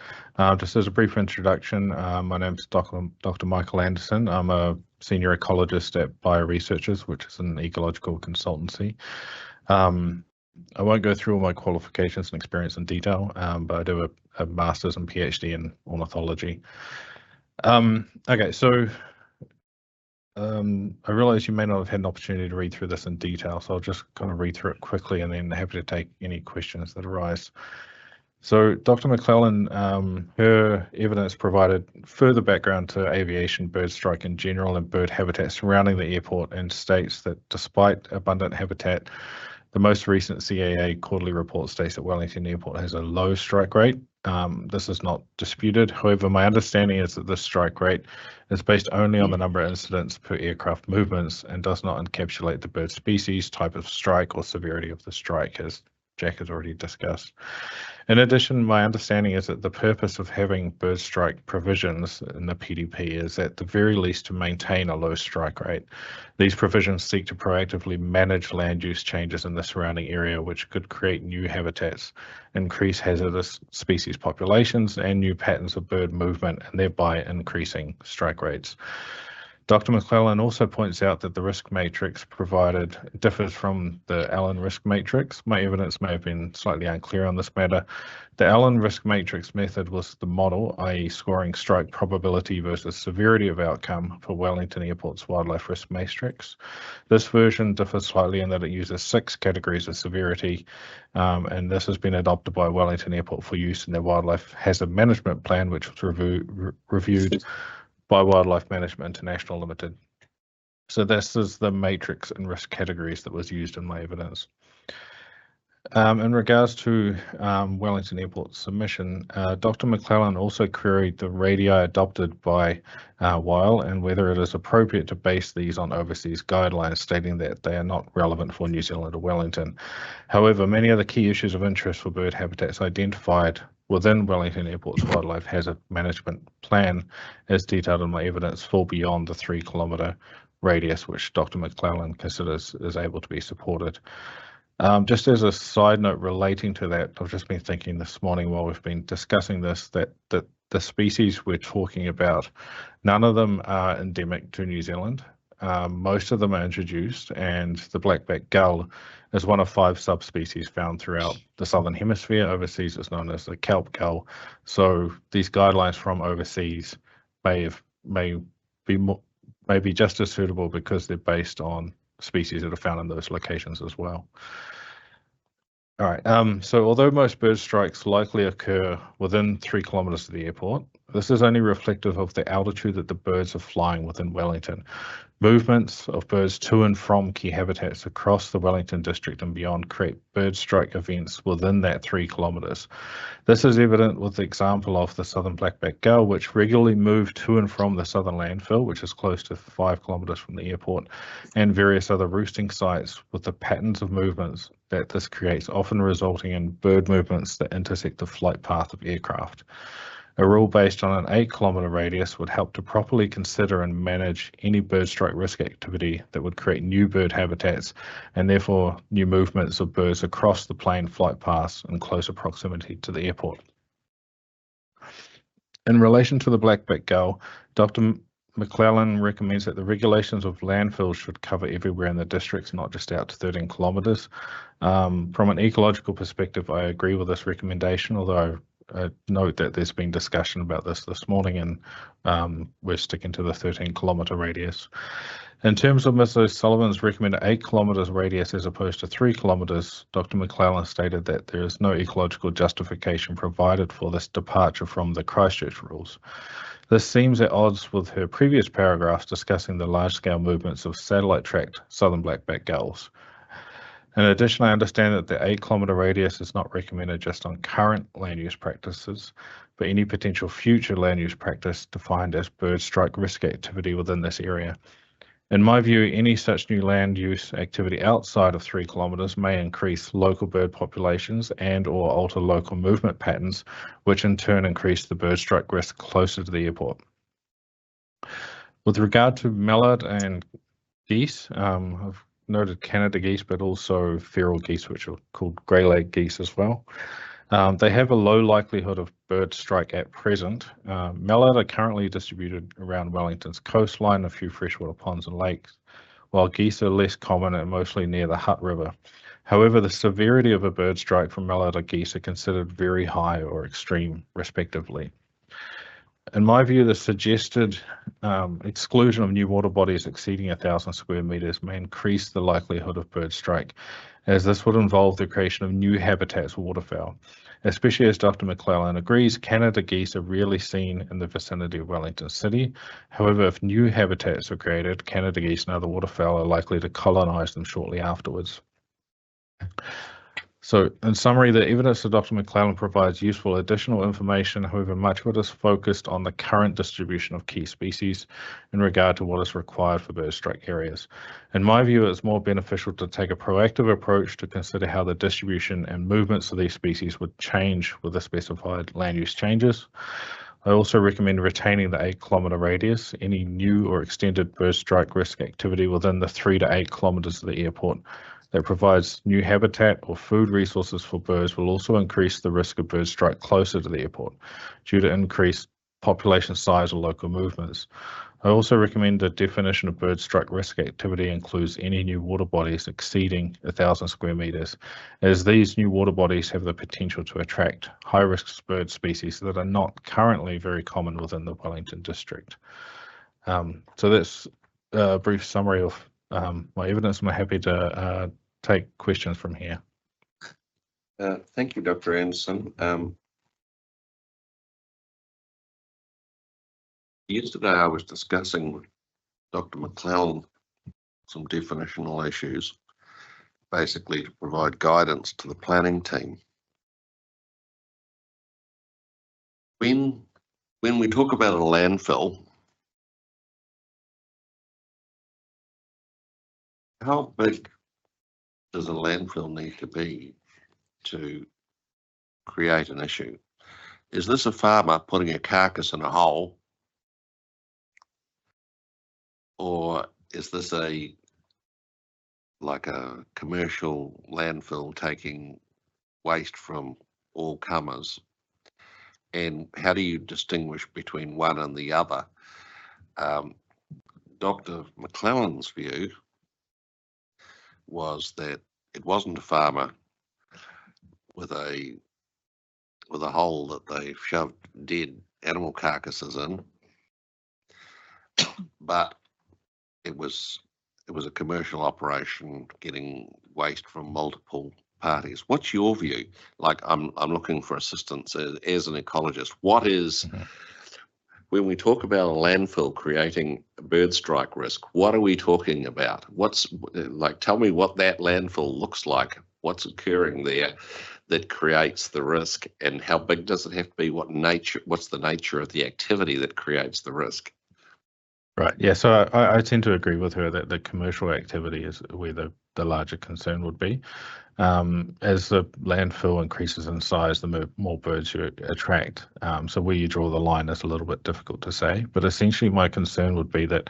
Just as a brief introduction, my name is Dr. Michael Anderson. I'm a senior ecologist at BioResearchers, which is an ecological consultancy. I won't go through all my qualifications and experience in detail, but I do a master's and PhD in ornithology. Okay, so I realize you may not have had an opportunity to read through this in detail, so I'll just kind of read through it quickly and then happy to take any questions that arise. So Dr. McClellan, her evidence provided further background to aviation bird strike in general and bird habitat surrounding the airport, and states that despite abundant habitat, the most recent CAA quarterly report states that Wellington Airport has a low strike rate. This is not disputed. However, my understanding is that this strike rate is based only on the number of incidents per aircraft movements and does not encapsulate the bird species, type of strike, or severity of the strike, as Jack has already discussed. In addition, my understanding is that the purpose of having bird strike provisions in the PDP is at the very least to maintain a low strike rate. These provisions seek to proactively manage land use changes in the surrounding area, which could create new habitats, increase hazardous species populations, and new patterns of bird movement, and thereby increasing strike rates. Dr. McClellan also points out that the risk matrix provided differs from the Allen risk matrix. My evidence may have been slightly unclear on this matter. The Allen risk matrix method was the model, i.e. scoring strike probability versus severity of outcome for Wellington Airport's wildlife risk matrix. This version differs slightly in that it uses 6 categories of severity, and this has been adopted by Wellington Airport for use in their wildlife hazard management plan, which was reviewed by Wildlife Management International Limited. So this is the matrix and risk categories that was used in my evidence. In regards to Wellington Airport's submission, Dr. McClellan also queried the radii adopted by WILE and whether it is appropriate to base these on overseas guidelines, stating that they are not relevant for New Zealand or Wellington. However, many of the key issues of interest for bird habitats identified within Wellington Airport's wildlife hazard management plan, as detailed in my evidence, fall beyond the 3-kilometre radius, which Dr. McClellan considers is able to be supported. Just as a side note relating to that, I've just been thinking this morning while we've been discussing this, that the species we're talking about, none of them are endemic to New Zealand. Most of them are introduced, and the black-backed gull is one of 5 subspecies found throughout the southern hemisphere. Overseas, it's known as the kelp gull. So these guidelines from overseas may be just as suitable because they're based on species that are found in those locations as well. All right, so although most bird strikes likely occur within 3 kilometres of the airport, this is only reflective of the altitude that the birds are flying within Wellington. Movements of birds to and from key habitats across the Wellington district and beyond create bird strike events within that 3 kilometres. This is evident with the example of the southern black-backed gull, which regularly move to and from the southern landfill, which is close to 5 kilometres from the airport, and various other roosting sites, with the patterns of movements that this creates, often resulting in bird movements that intersect the flight path of aircraft. A rule based on an 8-kilometre radius would help to properly consider and manage any bird strike risk activity that would create new bird habitats and therefore new movements of birds across the plane flight paths in closer proximity to the airport. In relation to the black-backed gull, Dr. McClellan recommends that the regulations of landfills should cover everywhere in the districts, not just out to 13 kilometres. From an ecological perspective, I agree with this recommendation, although I note that there's been discussion about this morning, and we're sticking to the 13-kilometre radius. In terms of Ms. O'Sullivan's recommended 8 kilometres radius as opposed to 3 kilometres, Dr. McClellan stated that there is no ecological justification provided for this departure from the Christchurch rules. This seems at odds with her previous paragraphs discussing the large-scale movements of satellite-tracked southern black-backed gulls. In addition, I understand that the 8-kilometre radius is not recommended just on current land use practices, but any potential future land use practice defined as bird strike risk activity within this area. In my view, any such new land use activity outside of 3 kilometres may increase local bird populations and or alter local movement patterns, which in turn increase the bird strike risk closer to the airport. With regard to mallard and geese, I've noted Canada geese, but also feral geese, which are called grey-leg geese as well. They have a low likelihood of bird strike at present. Mallard are currently distributed around Wellington's coastline, a few freshwater ponds and lakes, while geese are less common and mostly near the Hutt River. However, the severity of a bird strike from mallard or geese are considered very high or extreme, respectively. In my view, the suggested exclusion of new water bodies exceeding 1,000 square metres may increase the likelihood of bird strike, as this would involve the creation of new habitats for waterfowl. Especially as Dr. McClellan agrees, Canada geese are rarely seen in the vicinity of Wellington City. However, if new habitats are created, Canada geese and other waterfowl are likely to colonise them shortly afterwards. So, in summary, the evidence of Dr. McClellan provides useful additional information. However, much of it is focused on the current distribution of key species in regard to what is required for bird strike areas. In my view, it's more beneficial to take a proactive approach to consider how the distribution and movements of these species would change with the specified land use changes. I also recommend retaining the 8-kilometre radius. Any new or extended bird strike risk activity within the 3 to 8 kilometres of the airport that provides new habitat or food resources for birds will also increase the risk of bird strike closer to the airport due to increased population size or local movements. I also recommend the definition of bird strike risk activity includes any new water bodies exceeding 1,000 square metres, as these new water bodies have the potential to attract high-risk bird species that are not currently very common within the Wellington district. So that's a brief summary of my evidence. I'm happy to take questions from here. Thank you, Dr. Anderson. Yesterday I was discussing with Dr. McClellan some definitional issues, basically to provide guidance to the planning team. When we talk about a landfill, how big does a landfill need to be to create an issue? Is this a farmer putting a carcass in a hole? Or is this like a commercial landfill taking waste from all comers? And how do you distinguish between one and the other? Dr. McClellan's view was that it wasn't a farmer with a hole that they shoved dead animal carcasses in, but it was a commercial operation getting waste from multiple parties. What's your view? Like, I'm looking for assistance as an ecologist. What is, when we talk about a landfill creating a bird strike risk, what are we talking about? Tell me what that landfill looks like. What's occurring there that creates the risk, and how big does it have to be? What's the nature of the activity that creates the risk? Right. Yeah. So I tend to agree with her that the commercial activity is where the larger concern would be. As the landfill increases in size, the more birds you attract. So where you draw the line is a little bit difficult to say. But essentially, my concern would be that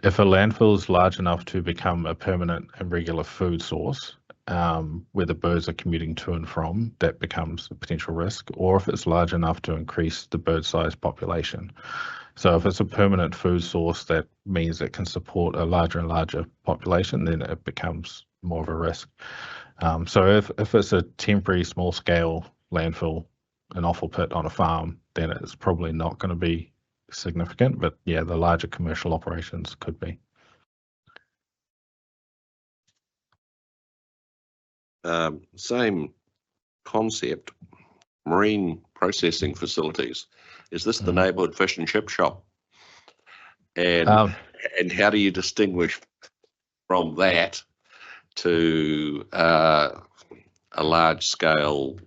if a landfill is large enough to become a permanent and regular food source, where the birds are commuting to and from, that becomes a potential risk, or if it's large enough to increase the bird size population. So if it's a permanent food source, that means it can support a larger and larger population, then it becomes more of a risk. So if it's a temporary small scale landfill, an offal pit on a farm, then it's probably not going to be significant, but yeah, the larger commercial operations could be. Same concept, marine processing facilities. Is this the neighbourhood fish and chip shop? And how do you distinguish from that to a large scale,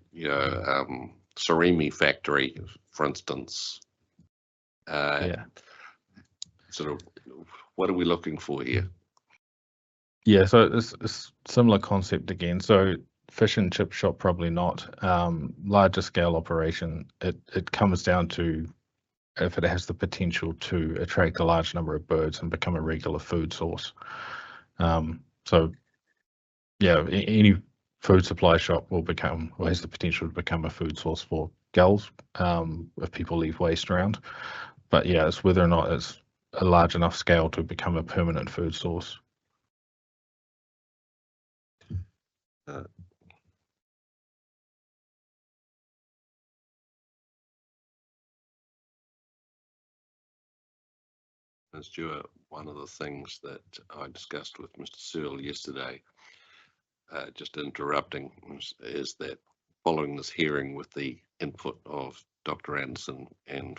surimi factory, for instance? Sort of, what are we looking for here? Yeah, so it's similar concept again. So fish and chip shop, probably not. Larger scale operation, it comes down to if it has the potential to attract a large number of birds and become a regular food source. So yeah, any food supply shop will become, or has the potential to become a food source for gulls if people leave waste around. But yeah, it's whether or not it's a large enough scale to become a permanent food source. Stuart, one of the things that I discussed with Mr. Searle yesterday, just interrupting, is that following this hearing with the input of Dr. Anderson and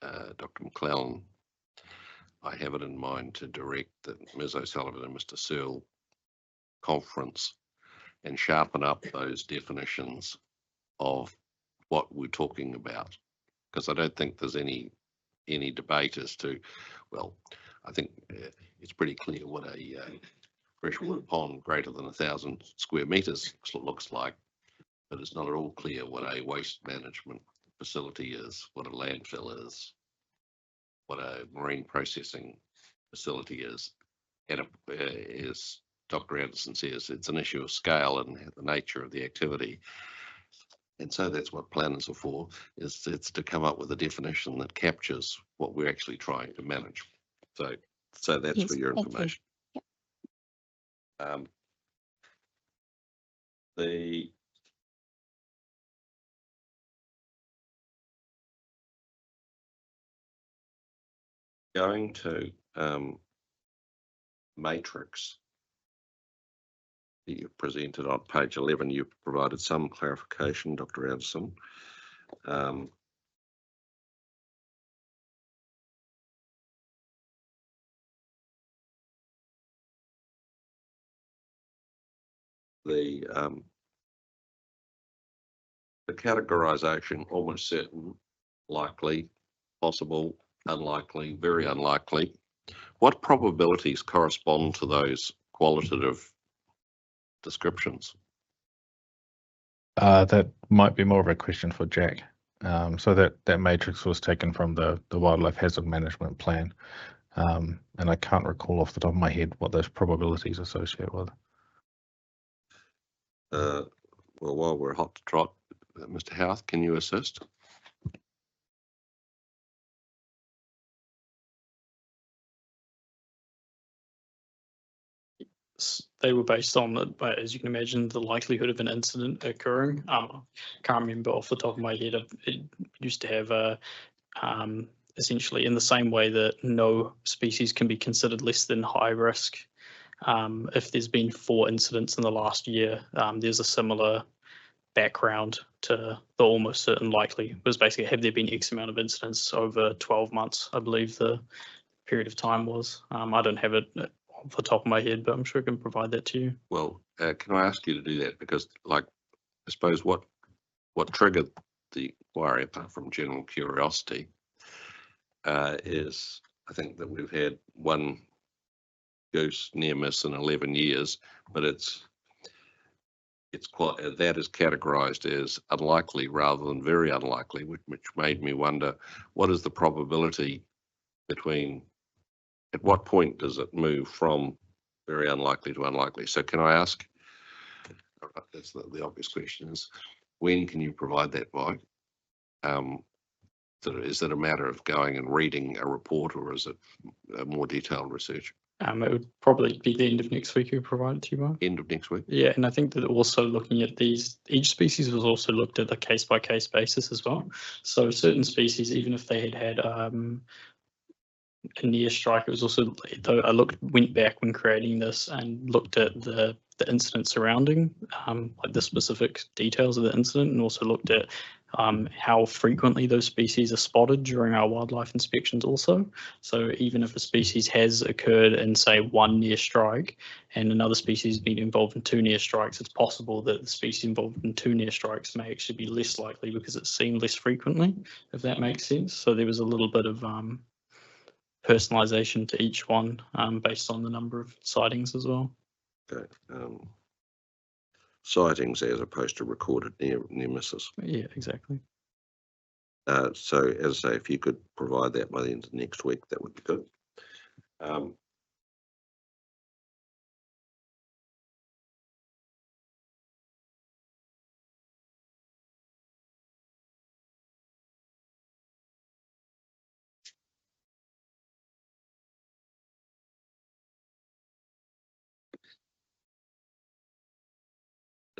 Dr. McClellan, I have it in mind to direct the Ms. O'Sullivan and Mr. Searle conference and sharpen up those definitions of what we're talking about, because I don't think there's any debate as to, well, I think it's pretty clear what a freshwater pond greater than 1,000 square meters looks like, but it's not at all clear what a waste management facility is, what a landfill is, what a marine processing facility is. And as Dr. Anderson says, it's an issue of scale and the nature of the activity. And so that's what planners are for, is it's to come up with a definition that captures what we're actually trying to manage. So that's Yes, for your thank you. information. The going to matrix that you presented on page 11, you provided some clarification, Dr. Anderson. The categorization, almost certain, likely, possible, unlikely, very unlikely. What probabilities correspond to those qualitative descriptions? That might be more of a question for Jack. So that matrix was taken from the Wildlife Hazard Management Plan, and I can't recall off the top of my head what those probabilities associate with. Well, while we're hot to trot, Mr. Houth, can you assist? They were based on, as you can imagine, the likelihood of an incident occurring. Can't remember off the top of my head. It used to have a essentially in the same way that no species can be considered less than high risk. If there's been 4 incidents in the last year, there's a similar background to the almost certain likely. It was basically, have there been X amount of incidents over 12 months, I believe the period of time was. I don't have it off the top of my head, but I'm sure I can provide that to you. Well, can I ask you to do that? Because, like, I suppose what triggered the inquiry, apart from general curiosity, is I think that we've had one goose near miss in 11 years, but it's quite, that is categorized as unlikely rather than very unlikely, which made me wonder, what is the probability between, at what point does it move from very unlikely to unlikely? So can I ask, that's the obvious question, is when can you provide that by? Is it a matter of going and reading a report, or is it a more detailed research? It would probably be the end of next week you provide it to you, Mark. End of next week? Yeah, and I think that also looking at these, each species was also looked at a case-by-case basis as well. So certain species, even if they had a near strike, it was also, though I went back when creating this and looked at the incident surrounding, like the specific details of the incident, and also looked at how frequently those species are spotted during our wildlife inspections also. So even if a species has occurred in, say, 1 near strike and another species has been involved in 2 near strikes, it's possible that the species involved in 2 near strikes may actually be less likely because it's seen less frequently, if that makes sense. So there was a little bit of personalization to each one based on the number of sightings as well. Okay. Sightings as opposed to recorded near misses. Yeah, exactly. So as I say, if you could provide that by the end of next week, that would be good.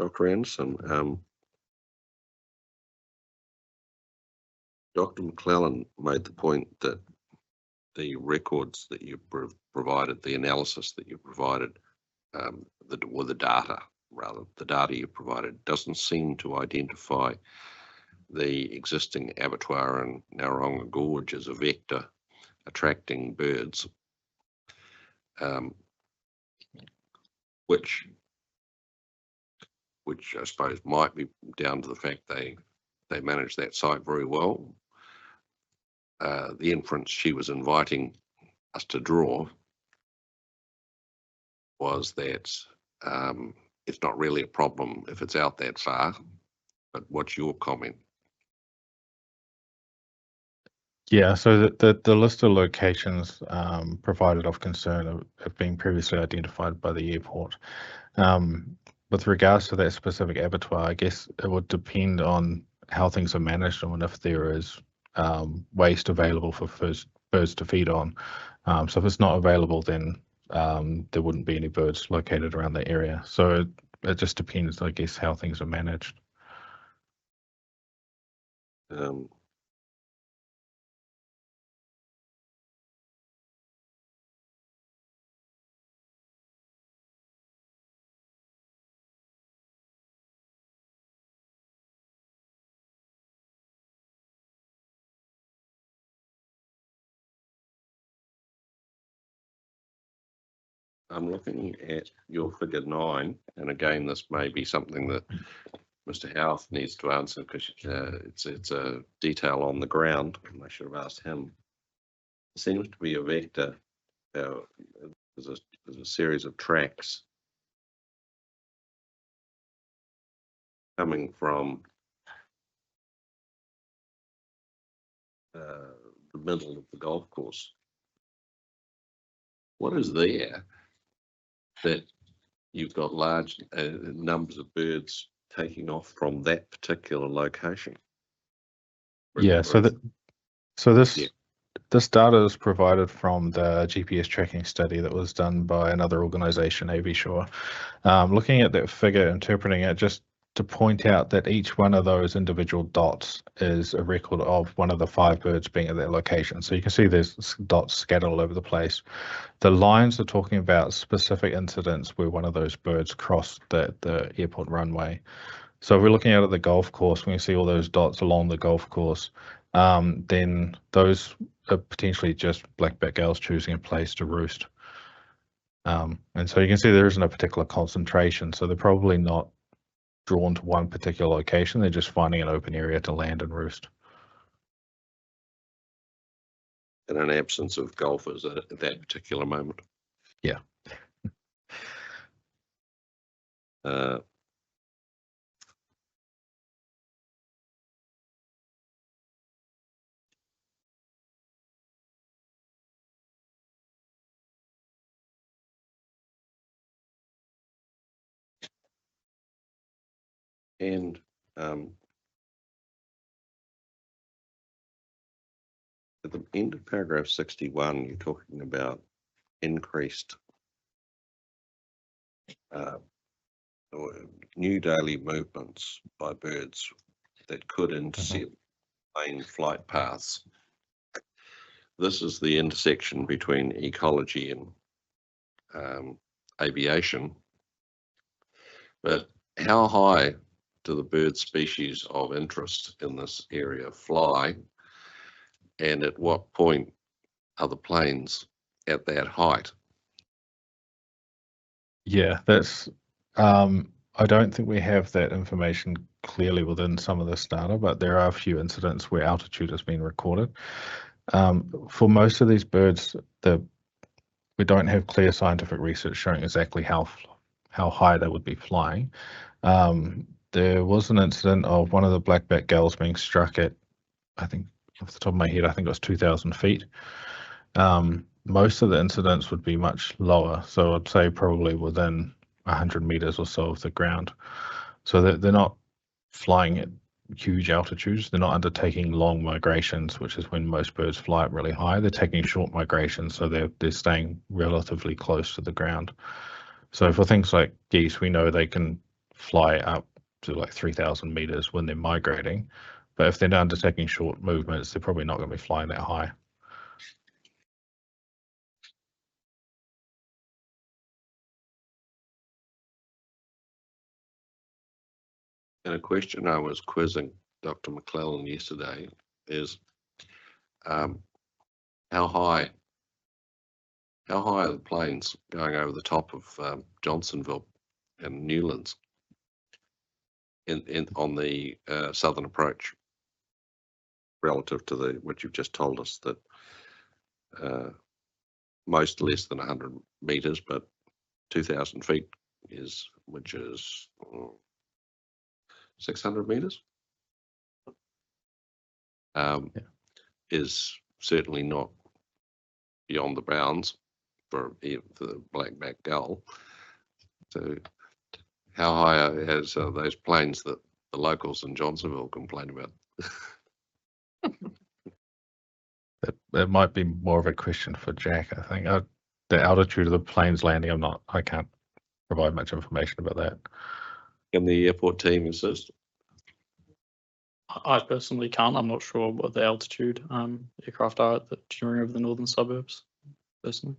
Dr. Anderson. Dr. McClellan made the point that the records that you provided, the analysis that you provided, the data you provided doesn't seem to identify the existing abattoir in Naronga Gorge as a vector attracting birds, which I suppose might be down to the fact they manage that site very well. The inference she was inviting us to draw was that it's not really a problem if it's out that far. But what's your comment? Yeah, so the list of locations provided of concern have been previously identified by the airport. With regards to that specific abattoir, I guess it would depend on how things are managed and if there is waste available for birds to feed on. So if it's not available, then there wouldn't be any birds located around the area. So it just depends, I guess, how things are managed. I'm looking at your figure 9, and again, this may be something that Mr. Howarth needs to answer because it's a detail on the ground, and I should have asked him. It seems to be a vector. There's a series of tracks coming from the middle of the golf course. What is there that you've got large numbers of birds taking off from that particular location? Yeah, so this data is provided from the GPS tracking study that was done by another organisation, AVShore. Looking at that figure, interpreting it, just to point out that each one of those individual dots is a record of one of the 5 birds being at that location. So you can see there's dots scattered all over the place. The lines are talking about specific incidents where one of those birds crossed the airport runway. So if we're looking out at the golf course, when you see all those dots along the golf course, then those are potentially just black-backed gulls choosing a place to roost. And so you can see there isn't a particular concentration, so they're probably not drawn to one particular location. They're just finding an open area to land and roost. In an absence of golfers at that particular moment. Yeah. And at the end of paragraph 61, you're talking about increased new daily movements by birds that could intercept main flight paths. This is the intersection between ecology and aviation. But how high do the bird species of interest in this area fly? And at what point are the planes at that height? Yeah, that's, I don't think we have that information clearly within some of this data, but there are a few incidents where altitude has been recorded. For most of these birds, we don't have clear scientific research showing exactly how high they would be flying. There was an incident of one of the black-backed gulls being struck at, I think, off the top of my head, I think it was 2,000 feet. Most of the incidents would be much lower, so I'd say probably within 100 meters or so of the ground. So they're not flying at huge altitudes. They're not undertaking long migrations, which is when most birds fly up really high. They're taking short migrations, so they're staying relatively close to the ground. So for things like geese, we know they can fly up to like 3,000 meters when they're migrating. But if they're undertaking short movements, they're probably not going to be flying that high. And a question I was quizzing Dr. McClellan yesterday is how high are the planes going over the top of Johnsonville and Newlands on the southern approach relative to what you've just told us, that most less than 100 meters, but 2,000 feet which is 600 meters. Is certainly not beyond the bounds for the black-backed gull. So how high is those planes that the locals in Johnsonville complain about? That might be more of a question for Jack, I think. The altitude of the planes landing, I can't provide much information about that. Can the airport team assist? I personally can't. I'm not sure what the altitude aircraft are during over the northern suburbs, personally.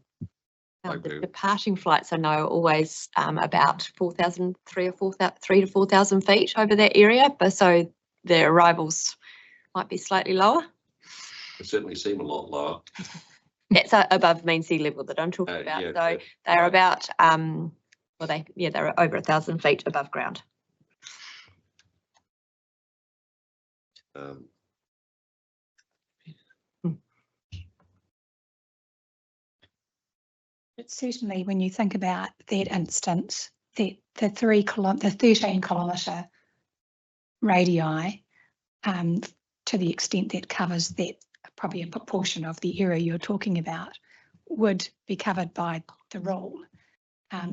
I The do. departing flights I know are always about 4,000, 3 to 4,000 feet over that area, but so their arrivals might be slightly lower. It certainly seem a lot lower. That's above mean sea level that I'm talking about. Yeah, So they're about they're over 1,000 feet above ground. But certainly when you think about that instance, the 13-kilometre radii, to the extent that covers that, probably a proportion of the area you're talking about, would be covered by the rule.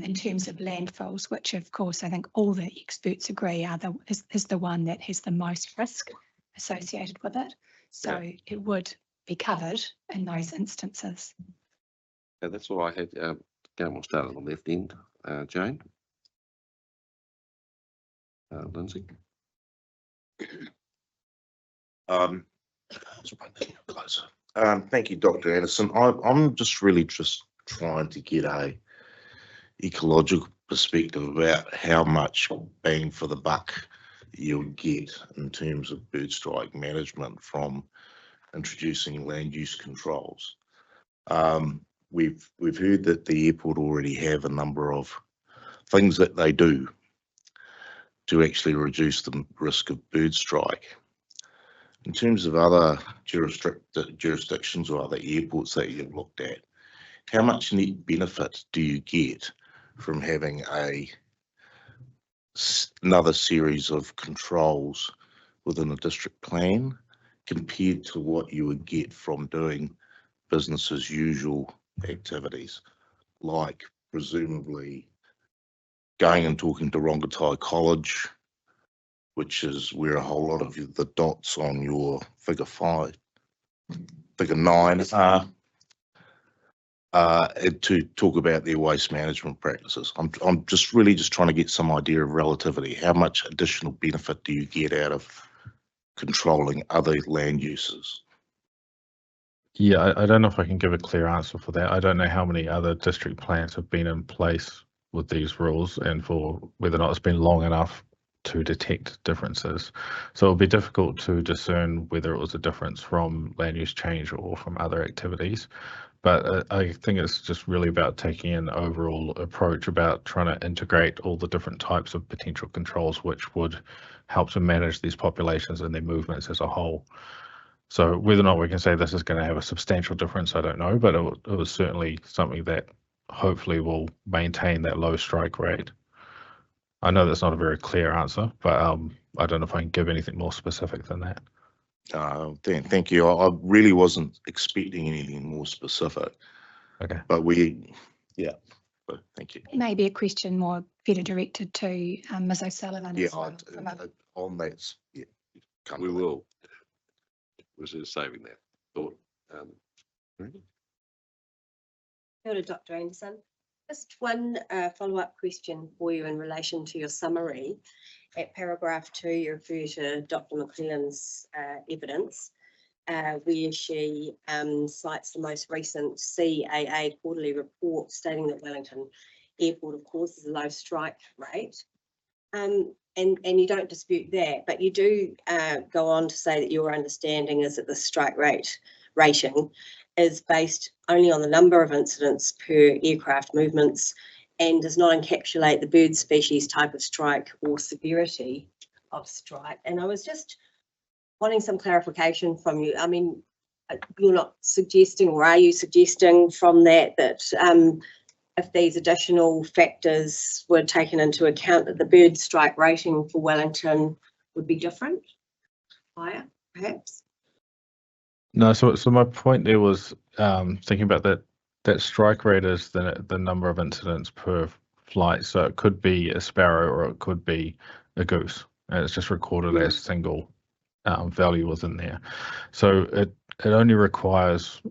In terms of landfalls, which of course I think all the experts agree is the one that has the most risk associated with it. So it would be covered in those instances. Yeah, that's all I had. Again, we'll start at the left end. Jane? Lindsay? Thank you, Dr. Anderson. I'm just really trying to get a ecological perspective about how much bang for the buck you'll get in terms of bird strike management from introducing land use controls. We've heard that the airport already have a number of things that they do to actually reduce the risk of bird strike. In terms of other jurisdictions or other airports that you've looked at, how much net benefit do you get from having another series of controls within a district plan compared to what you would get from doing business as usual activities, like presumably going and talking to Rongotai College, which is where a whole lot of the dots on your figure 9 are, to talk about their waste management practices. I'm just really trying to get some idea of relativity. How much additional benefit do you get out of controlling other land uses? Yeah, I don't know if I can give a clear answer for that. I don't know how many other district plans have been in place with these rules and for whether or not it's been long enough to detect differences. So it'll be difficult to discern whether it was a difference from land use change or from other activities. But I think it's just really about taking an overall approach about trying to integrate all the different types of potential controls which would help to manage these populations and their movements as a whole. So whether or not we can say this is going to have a substantial difference, I don't know, but it was certainly something that hopefully will maintain that low strike rate. I know that's not a very clear answer, but I don't know if I can give anything more specific than that. Thank you. I really wasn't expecting anything more specific. Okay. But thank you. It may be a question more better directed to Ms. O'Sullivan. Yeah, as well, from a- on that, yeah. We will. Was just saving that thought. Kia ora, Dr. Anderson. Just one follow-up question for you in relation to your summary. At paragraph 2, you refer to Dr. McClellan's evidence, where she cites the most recent CAA quarterly report stating that Wellington Airport, of course, is a low strike rate. And you don't dispute that, but you do go on to say that your understanding is that the strike rating is based only on the number of incidents per aircraft movements and does not encapsulate the bird species, type of strike, or severity of strike. And I was just wanting some clarification from you. I mean, you're not suggesting, or are you suggesting from that if these additional factors were taken into account, that the bird strike rating for Wellington would be different, higher, perhaps? No, so my point there was thinking about that strike rate is the number of incidents per flight. So it could be a sparrow or it could be a goose, and it's just recorded as single value within there. So it only requires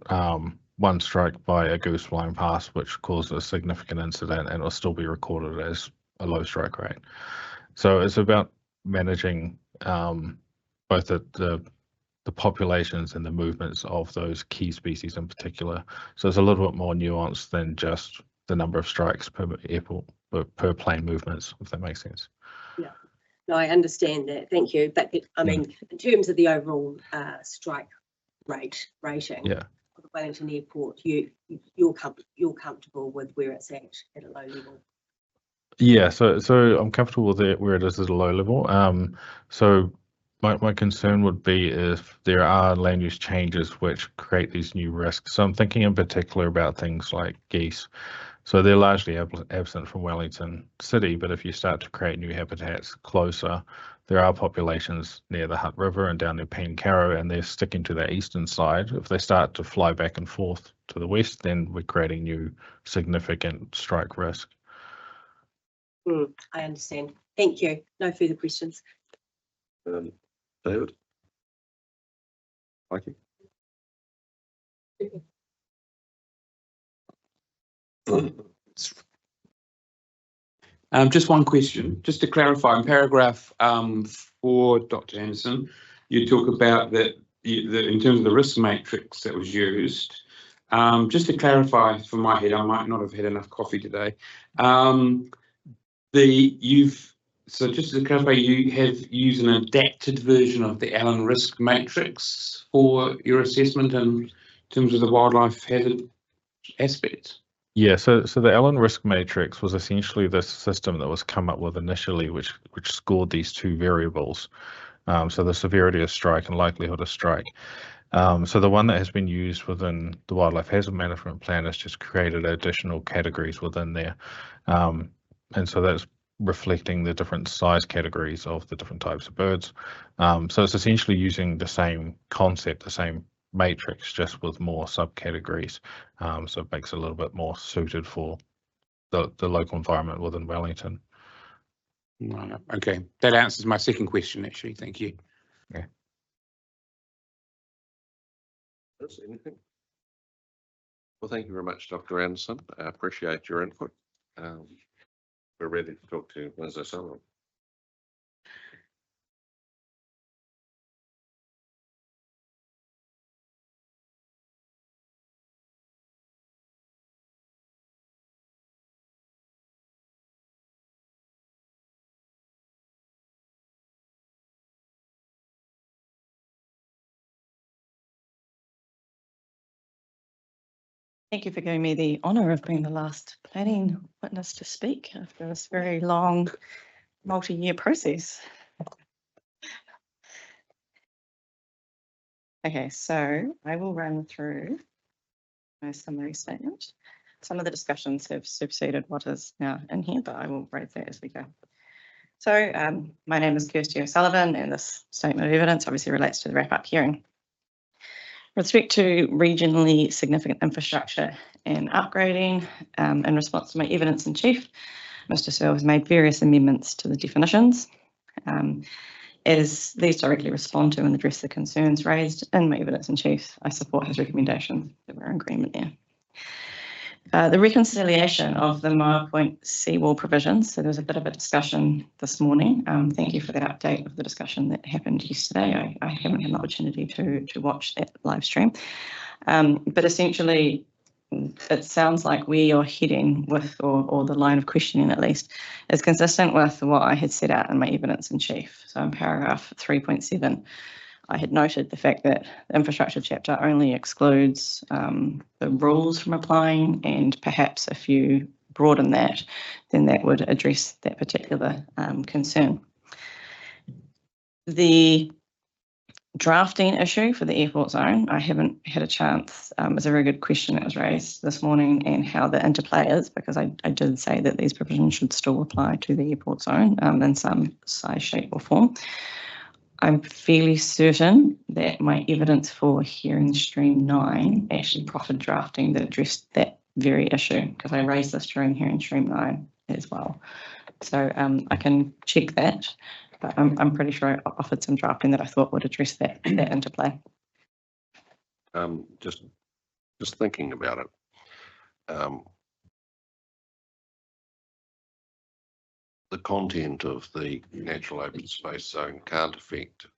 one strike by a goose flying past, which causes a significant incident, and it'll still be recorded as a low strike rate. So it's about managing both the populations and the movements of those key species in particular. So it's a little bit more nuanced than just the number of strikes per airport, per plane movements, if that makes sense. Yeah, no, I understand that. Thank you. But I mean, in terms of the overall strike rating Yeah. of the Wellington Airport, you're comfortable with where it's at a low level? Yeah, so I'm comfortable with it where it is at a low level. So my concern would be if there are land use changes which create these new risks. So I'm thinking in particular about things like geese. So they're largely absent from Wellington City, but if you start to create new habitats closer, there are populations near the Hutt River and down near Pencarrow, and they're sticking to the eastern side. If they start to fly back and forth to the west, then we're creating new significant strike risk. I understand. Thank you. No further questions. David? Thank you. Just one question, just to clarify, in paragraph 4, Dr. Anderson, you talk about that in terms of the risk matrix that was used. Just to clarify from my head, I might not have had enough coffee today. So just to clarify, you have used an adapted version of the Allen risk matrix for your assessment in terms of the wildlife hazard aspects? Yeah, so the Allen risk matrix was essentially this system that was come up with initially, which scored these two variables. So the severity of strike and likelihood of strike. So the one that has been used within the Wildlife Hazard Management Plan has just created additional categories within there. And so that's reflecting the different size categories of the different types of birds. So it's essentially using the same concept, the same matrix, just with more subcategories. So it makes it a little bit more suited for the local environment within Wellington. Right. Okay, that answers my second question, actually. Thank you. Yeah. Anything? Well, thank you very much, Dr. Anderson. I appreciate your input. We're ready to talk to Ms. O'Sullivan. Thank you for giving me the honour of being the last planning witness to speak after this very long, multi-year process. Okay, so I will run through my summary statement. Some of the discussions have superseded what is now in here, but I will raise that as we go. So my name is Kirsty O'Sullivan, and this statement of evidence obviously relates to the wrap-up hearing. With respect to regionally significant infrastructure and upgrading, in response to my evidence in chief, Mr. Searle has made various amendments to the definitions. As these directly respond to and address the concerns raised in my evidence in chief, I support his recommendations that we're in agreement there. The reconciliation of the Moa Point seawall provisions. So there was a bit of a discussion this morning. Thank you for that update of the discussion that happened yesterday. I haven't had an opportunity to watch that live stream. But essentially, it sounds like where you're heading with, or the line of questioning at least, is consistent with what I had set out in my evidence in chief. So in paragraph 3.7, I had noted the fact that the infrastructure chapter only excludes the rules from applying, and perhaps if you broaden that, then that would address that particular concern. The drafting issue for the airport zone, I haven't had a chance. It's a very good question that was raised this morning, and how the interplay is, because I did say that these provisions should still apply to the airport zone in some size, shape or form. I'm fairly certain that my evidence for hearing stream 9 actually proffered drafting that addressed that very issue, because I raised this during hearing stream 9 as well. So I can check that, but I'm pretty sure I offered some drafting that I thought would address that interplay. Just thinking about it. The content of the natural open space zone can't affect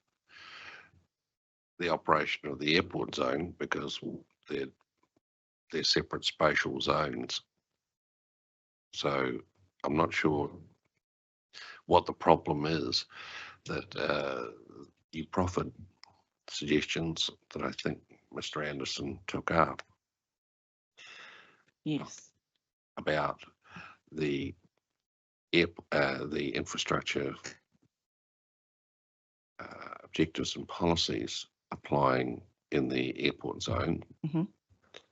the operation of the airport zone, because they're separate spatial zones. So I'm not sure what the problem is that you proffered suggestions that I think Mr. Anderson took up. Yes. About the infrastructure objectives and policies applying in the airport zone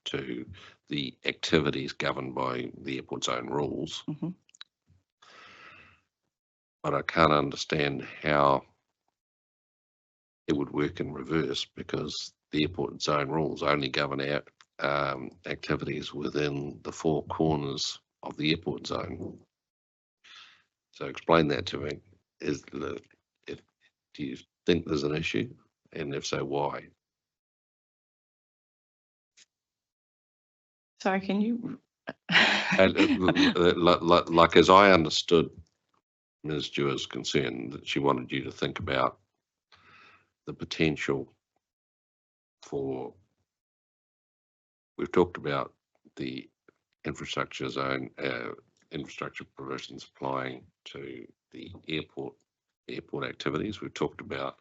to the activities governed by the airport zone rules. But I can't understand how it would work in reverse, because the airport zone rules only govern activities within the four corners of the airport zone. So explain that to me. Do you think there's an issue, and if so, why? Sorry, can you? Like as I understood Ms. Stewart's concern, that she wanted you to think about the potential for. We've talked about the infrastructure zone, infrastructure provisions applying to the airport activities. We've talked about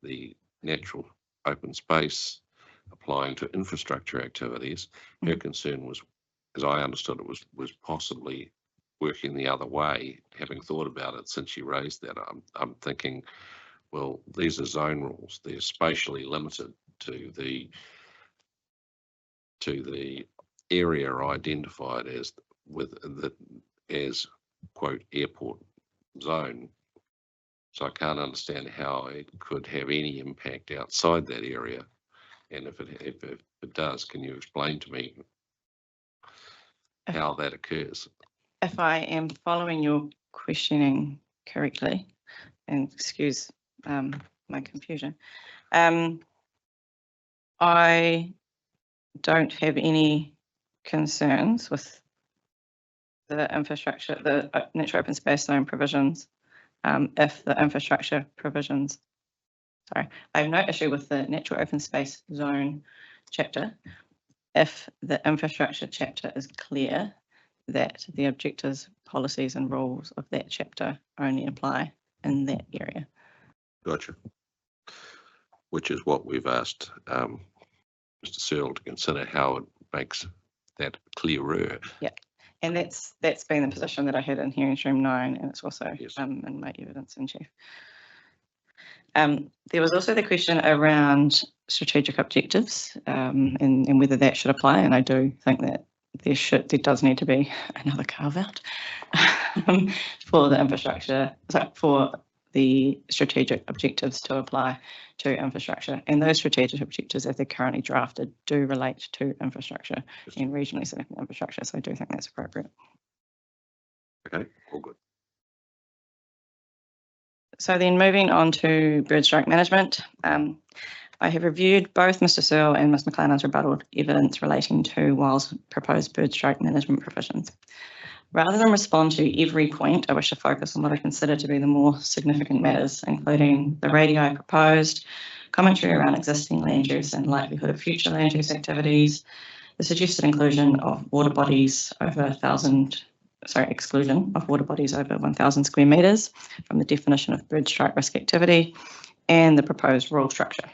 the natural open space applying to infrastructure activities. Her concern was, as I understood it, was possibly working the other way. Having thought about it since you raised that, I'm thinking, well, these are zone rules. They're spatially limited to the area identified as quote airport zone. So I can't understand how it could have any impact outside that area. And if it does, can you explain to me how that occurs? If I am following your questioning correctly, and excuse my confusion, I don't have any concerns with the infrastructure, the natural open space zone provisions, if the infrastructure provisions, sorry, I have no issue with the natural open space zone chapter if the infrastructure chapter is clear that the objectives, policies and rules of that chapter only apply in that area. Gotcha. Which is what we've asked Mr. Searle to consider, how it makes that clearer. Yeah, and that's been the position that I had in hearing stream 9, and it's also in my evidence in chief. There was also the question around strategic objectives and whether that should apply, and I do think that there does need to be another carve out for the infrastructure, for the strategic objectives to apply to infrastructure, and those strategic objectives as they're currently drafted do relate to infrastructure and regionally significant infrastructure, so I do think that's appropriate. Okay, all good. So then moving on to bird strike management, I have reviewed both Mr. Searle and Ms McLennan's rebuttal evidence relating to WILD's proposed bird strike management provisions. Rather than respond to every point, I wish to focus on what I consider to be the more significant matters, including the radii proposed, commentary around existing land use and likelihood of future land use activities, the suggested inclusion of water bodies over exclusion of water bodies over 1,000 square metres from the definition of bird strike risk activity, and the proposed rule structure.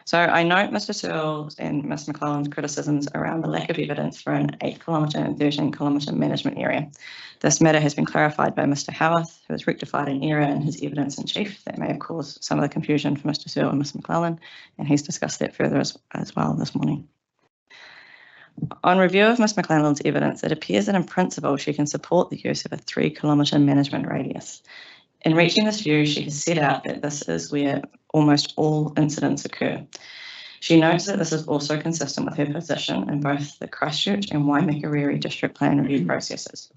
So I note Mr. Searle's and Ms McClellan's criticisms around the lack of evidence for an 8-kilometre and 13-kilometre management area. This matter has been clarified by Mr. Howarth, who has rectified an error in his evidence in chief that may have caused some of the confusion for Mr. Searle and Ms McClellan, and he's discussed that further as well this morning. On review of Ms McClellan's evidence, it appears that in principle she can support the use of a 3-kilometre management radius. In reaching this view, she has set out that this is where almost all incidents occur. She notes that this is also consistent with her position in both the Christchurch and Waimakariri district plan review processes.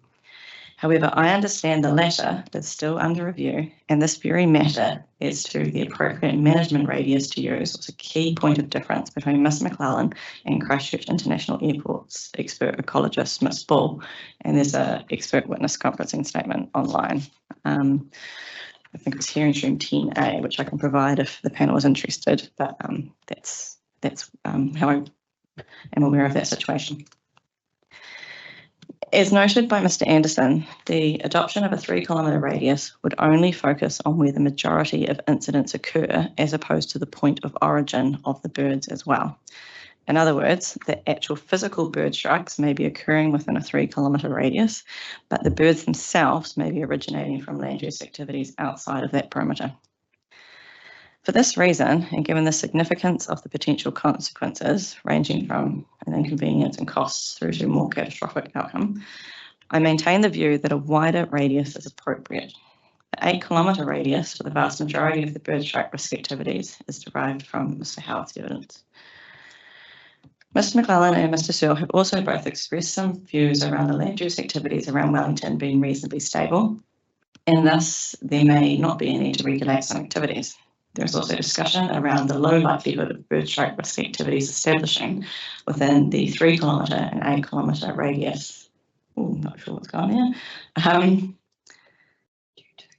However, I understand the latter is still under review, and this very matter as to the appropriate management radius to use was a key point of difference between Ms McClellan and Christchurch International Airport's expert ecologist, Ms Bull, and there's an expert witness conferencing statement online. I think it was hearing stream 10A, which I can provide if the panel is interested, but that's how I am aware of that situation. As noted by Mr. Anderson, the adoption of a 3-kilometre radius would only focus on where the majority of incidents occur, as opposed to the point of origin of the birds as well. In other words, the actual physical bird strikes may be occurring within a 3-kilometre radius, but the birds themselves may be originating from land use activities outside of that perimeter. For this reason, and given the significance of the potential consequences, ranging from an inconvenience and costs through to a more catastrophic outcome, I maintain the view that a wider radius is appropriate. The 8-kilometre radius for the vast majority of the bird strike risk activities is derived from Mr. Howard's evidence. Mr. McClellan and Mr. Searle have also both expressed some views around the land use activities around Wellington being reasonably stable, and thus there may not be a need to regulate some activities. There is also discussion around the low likelihood of bird strike risk activities establishing within the 3-kilometre and 8-kilometre radius. Oh, not sure what's going on here.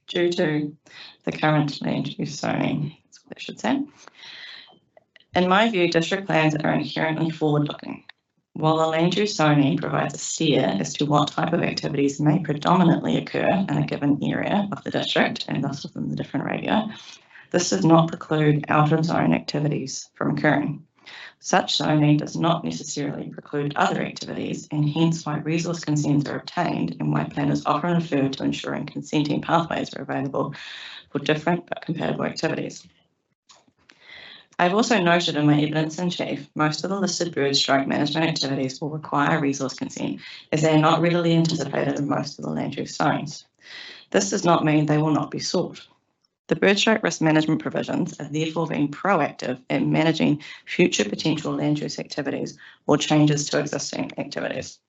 Due to the current land use zoning, that's what I should say. In my view, district plans are inherently forward-looking. While the land use zoning provides a steer as to what type of activities may predominantly occur in a given area of the district and thus within the different radii, this does not preclude out-of-zone activities from occurring. Such zoning does not necessarily preclude other activities, and hence why resource consents are obtained and why planners often refer to ensuring consenting pathways are available for different but compatible activities. I've also noted in my evidence in chief, most of the listed bird strike management activities will require resource consent, as they are not readily anticipated in most of the land use zones. This does not mean they will not be sought. The bird strike risk management provisions are therefore being proactive in managing future potential land use activities or changes to existing activities.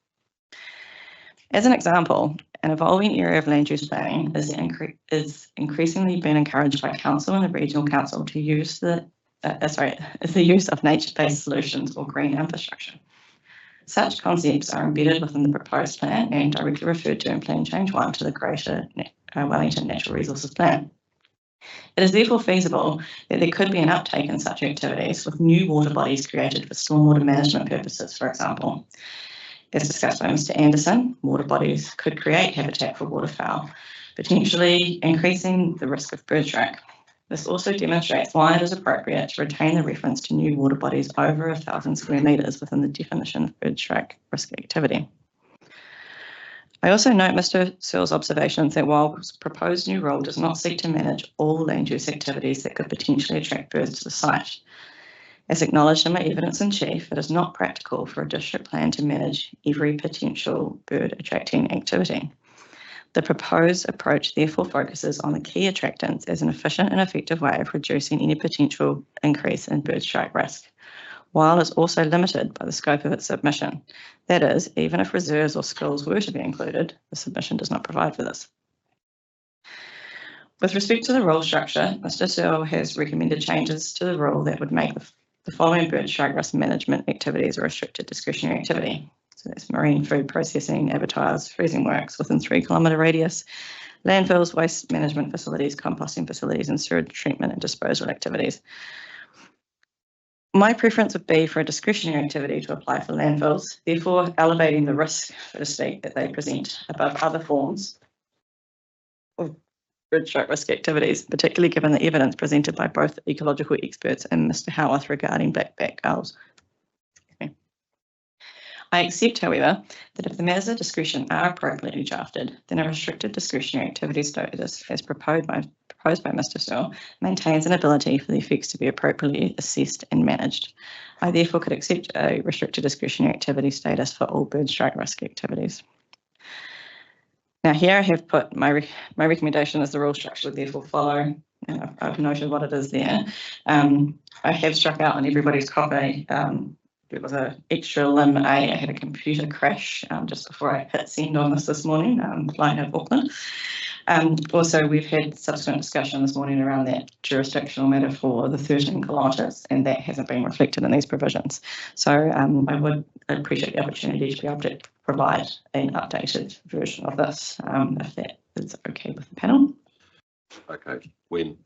As an example, an evolving area of land use planning is increasingly being encouraged by council and the regional council to use the use of nature-based solutions or green infrastructure. Such concepts are embedded within the proposed plan and directly referred to in Plan Change 1 to the Greater Wellington Natural Resources Plan. It is therefore feasible that there could be an uptake in such activities with new water bodies created for stormwater management purposes, for example. As discussed by Mr. Anderson, water bodies could create habitat for waterfowl, potentially increasing the risk of bird strike. This also demonstrates why it is appropriate to retain the reference to new water bodies over 1,000 square metres within the definition of bird strike risk activity. I also note Mr. Searle's observations that while this proposed new rule does not seek to manage all land use activities that could potentially attract birds to the site. As acknowledged in my evidence in chief, it is not practical for a district plan to manage every potential bird attracting activity. The proposed approach therefore focuses on the key attractants as an efficient and effective way of reducing any potential increase in bird strike risk, while it's also limited by the scope of its submission. That is, even if reserves or skills were to be included, the submission does not provide for this. With respect to the rule structure, Mr. Searle has recommended changes to the rule that would make the following bird strike risk management activities a restricted discretionary activity. So that's marine food processing, abattoirs, freezing works within 3 kilometre radius, landfills, waste management facilities, composting facilities, and sewage treatment and disposal activities. My preference would be for a discretionary activity to apply for landfills, therefore elevating the risk, so to speak, that they present above other forms of bird strike risk activities, particularly given the evidence presented by both ecological experts and Mr. Howarth regarding black-backed gulls. Okay. I accept, however, that if the matters of discretion are appropriately drafted, then a restricted discretionary activity status, as proposed by Mr. Searle, maintains an ability for the effects to be appropriately assessed and managed. I therefore could accept a restricted discretionary activity status for all bird strike risk activities. Now here I have put my recommendation as the rule structure would therefore follow, and I've noted what it is there. I have struck out on everybody's copy. There was an extra limb A. I had a computer crash just before I hit send on this morning, flying out of Auckland. Also, we've had subsequent discussion this morning around that jurisdictional matter for the 13 kilometres, and that hasn't been reflected in these provisions. So I would appreciate the opportunity to be able to provide an updated version of this, if that is okay with the panel. Okay, when?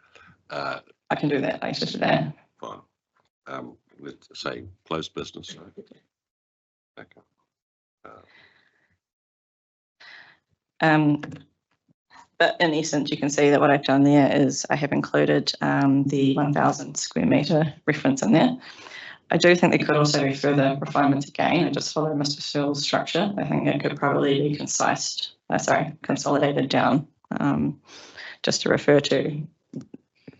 I can do that later today. Fine. Let's say closed business. Okay. But in essence, you can see that what I've done there is I have included the 1,000 square metre reference in there. I do think there could also be further refinements again. I just follow Mr. Searle's structure. I think it could probably be consolidated down, just to refer to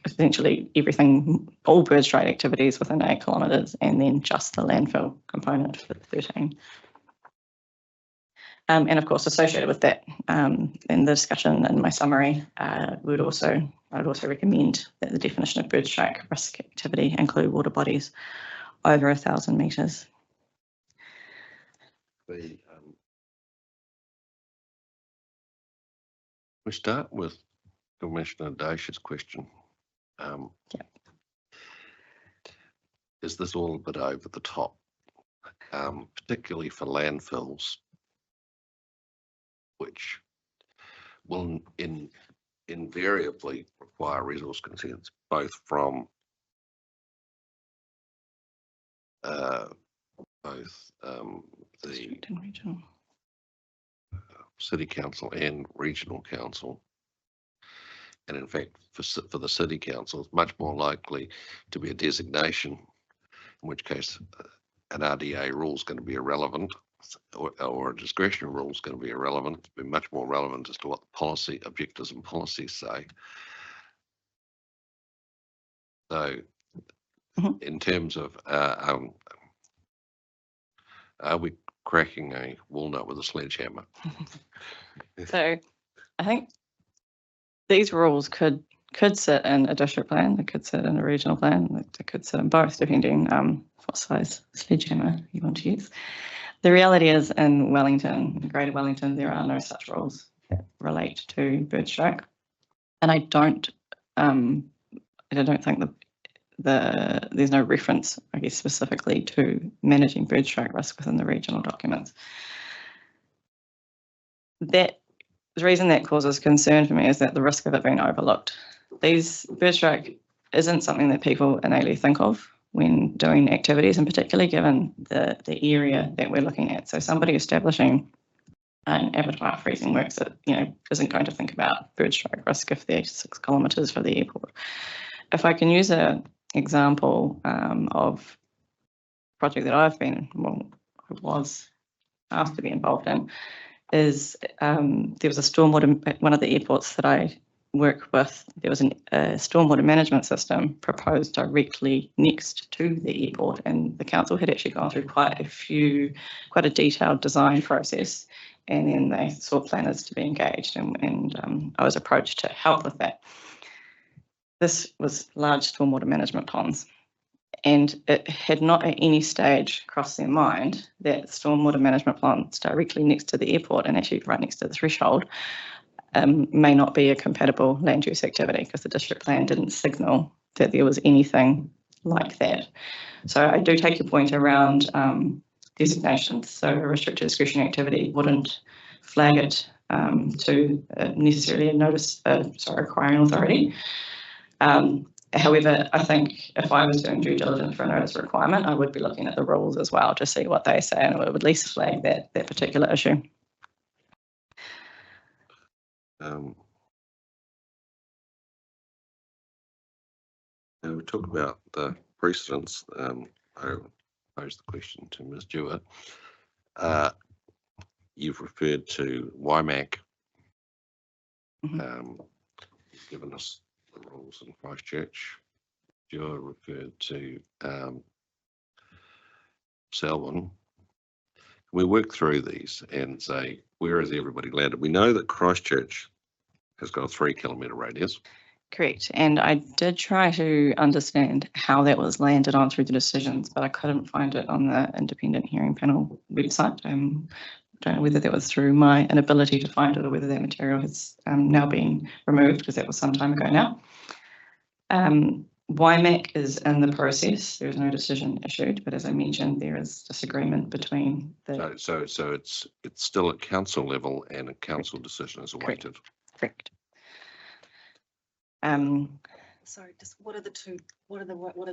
essentially everything, all bird strike activities within 8 kilometres, and then just the landfill component for the 13. And of course, associated with that, in the discussion and my summary, I would also recommend that the definition of bird strike risk activity include water bodies over 1,000 metres. We start with Commissioner Daish's question. Is this all a bit over the top, particularly for landfills, which will invariably require resource consents, both from the City Council and Regional Council. And in fact, for the City Council, it's much more likely to be a designation, in which case an RDA rule is going to be irrelevant, or a discretionary rule is going to be irrelevant. It'll be much more relevant as to what the policy objectives and policies say. So, in terms of, are we cracking a walnut with a sledgehammer? So, I think these rules could sit in a district plan, they could sit in a regional plan, they could sit in both, depending what size sledgehammer you want to use. The reality is, in Wellington, Greater Wellington, there are no such rules that relate to bird strike, and I don't think there's no reference, I guess, specifically to managing bird strike risk within the regional documents. The reason that causes concern for me is that the risk of it being overlooked. Bird strike isn't something that people innately think of when doing activities, and particularly given the area that we're looking at. So somebody establishing an abattoir freezing works that, isn't going to think about bird strike risk if they're 6 kilometres from the airport. If I can use an example of a project that I was asked to be involved in, is there was a stormwater at one of the airports that I work with. There was a stormwater management system proposed directly next to the airport, and the council had actually gone through quite a detailed design process, and then they sought planners to be engaged, and I was approached to help with that. This was large stormwater management ponds, and it had not at any stage crossed their mind that stormwater management ponds directly next to the airport, and actually right next to the threshold, may not be a compatible land use activity because the district plan didn't signal that there was anything like that. So I do take your point around designations. So a restricted discretionary activity wouldn't flag it to necessarily requiring authority. However, I think if I was doing due diligence for a notice requirement, I would be looking at the rules as well to see what they say, and it would at least flag that particular issue. We talk about the precedents. I posed the question to Ms. Dewar. You've referred to WIMAC. Mhm. You've given us the rules in Christchurch. Dewar referred to Selwyn. We work through these and say, where has everybody landed? We know that Christchurch has got a 3-kilometre radius. Correct. And I did try to understand how that was landed on through the decisions, but I couldn't find it on the independent hearing panel website. I don't know whether that was through my inability to find it or whether that material has now been removed because that was some time ago now. WIMAC is in the process. There is no decision issued, but as I mentioned, there is disagreement between the. So it's still at council level and a council decision is awaited. Correct. Sorry, just what is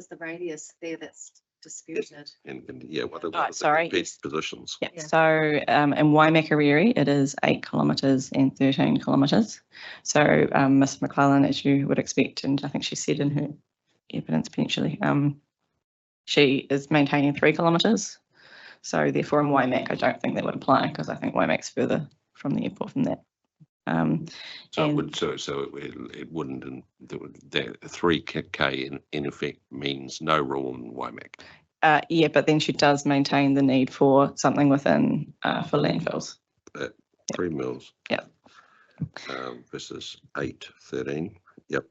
the radius there that's disputed? And yeah, what are sorry, the yes. positions? Yeah. Yeah. So in Waimakariri, it is 8 kilometres and 13 kilometres. So Ms McClellan, as you would expect, and I think she said in her evidence potentially, she is maintaining 3 kilometres. So therefore in Waimak, I don't think that would apply because I think Waimak's further from the airport from that. So it would, it wouldn't, and that 3K in effect means no rule in WIMAC. Yeah, but then she does maintain the need for something within for landfills. 3 mils. Yep. Versus 813. Yep.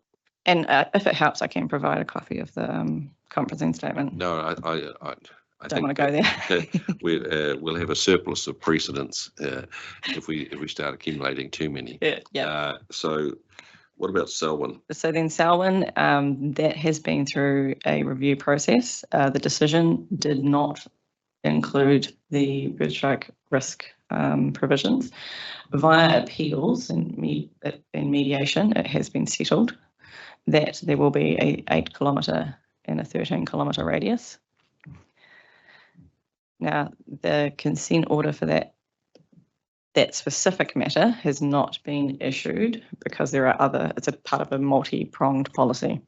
And if it helps, I can provide a copy of the conferencing statement. No, I don't want think to go there. we'll have a surplus of precedents if we start accumulating too many. Yeah. So what about Selwyn? So then Selwyn, that has been through a review process. The decision did not include the bird strike risk provisions. Via appeals and mediation, it has been settled that there will be a 8 kilometre and a 13 kilometre radius. Now, the consent order for that specific matter has not been issued because there are it's a part of a multi-pronged policy.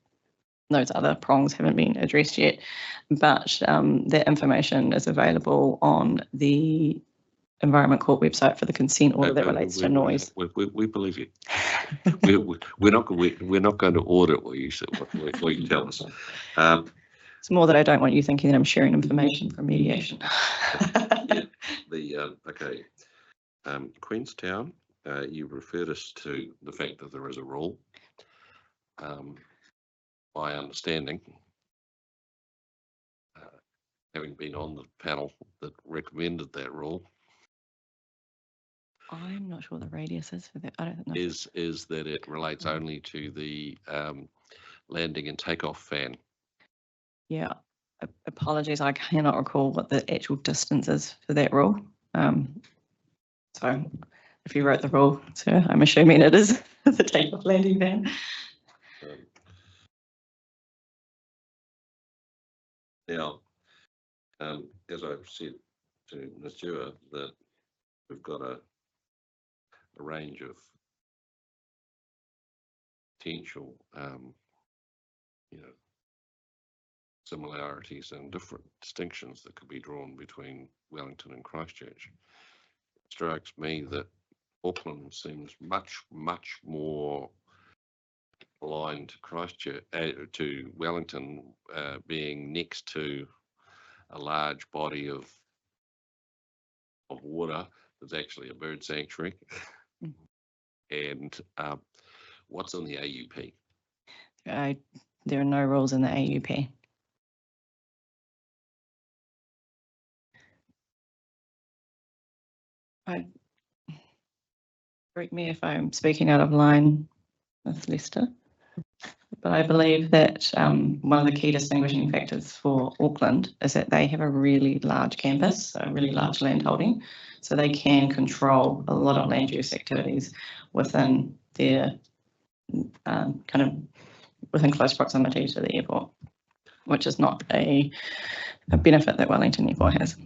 Those other prongs haven't been addressed yet, but that information is available on the Environment Court website for the consent order that relates to noise. We believe you. we're not going to audit what you said, what you tell us. It's more that I don't want you thinking that I'm sharing information from mediation. Yeah, okay. Queenstown, you referred us to the fact that there is a rule. My understanding, having been on the panel that recommended that rule, I'm not sure the radius is for that. I don't know. Is that it relates only to the landing and takeoff fan. Yeah, apologies, I cannot recall what the actual distance is for that rule. So if you wrote the rule, sir, I'm assuming it is the takeoff landing van. Now, as I've said to Ms. Dewar, that we've got a range of potential, similarities and different distinctions that could be drawn between Wellington and Christchurch. It strikes me that Auckland seems much more aligned to Christchurch, to Wellington, being next to a large body of water. There's actually a bird sanctuary. And what's on the AUP? There are no rules in the AUP. correct me if I'm speaking out of line with Lester, but I believe that one of the key distinguishing factors for Auckland is that they have a really large campus, a really large land holding, so they can control a lot of land use activities within their kind of within close proximity to the airport, which is not a benefit that Wellington Airport has.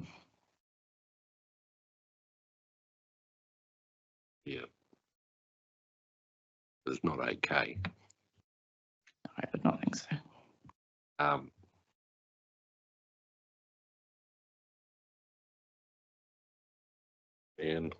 Yeah. It's not okay. I would not think so. And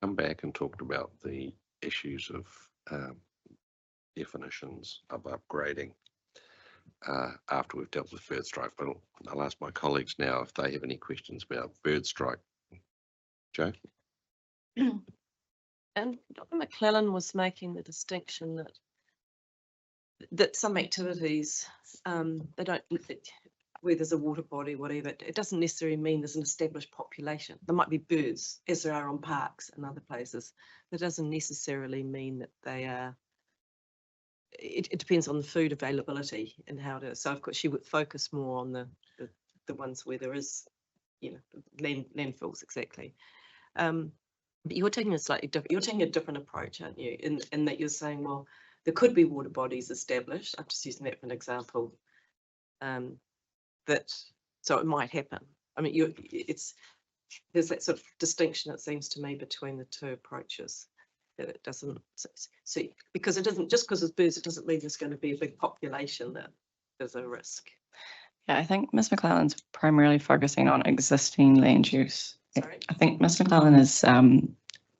come back and talked about the issues of definitions of upgrading after we've dealt with bird strike. But I'll ask my colleagues now if they have any questions about bird strike. Joe? And Dr. McClellan was making the distinction that some activities, they don't, where there's a water body, whatever, it doesn't necessarily mean there's an established population. There might be birds, as there are on parks and other places. That doesn't necessarily mean that they are, it depends on the food availability and how it is. So of course she would focus more on the ones where there is, you know, landfills, exactly. But you're taking a slightly different, you're taking a different approach, aren't you? In that you're saying, well, there could be water bodies established. I'm just using that for an example. So it might happen. I mean, there's that sort of distinction, it seems to me, between the two approaches. That it doesn't, so because it doesn't, just because there's birds, it doesn't mean there's going to be a big population that there's a risk. Yeah, I think Ms. McClellan's primarily focusing on existing land use. Sorry? I think Ms. McClellan is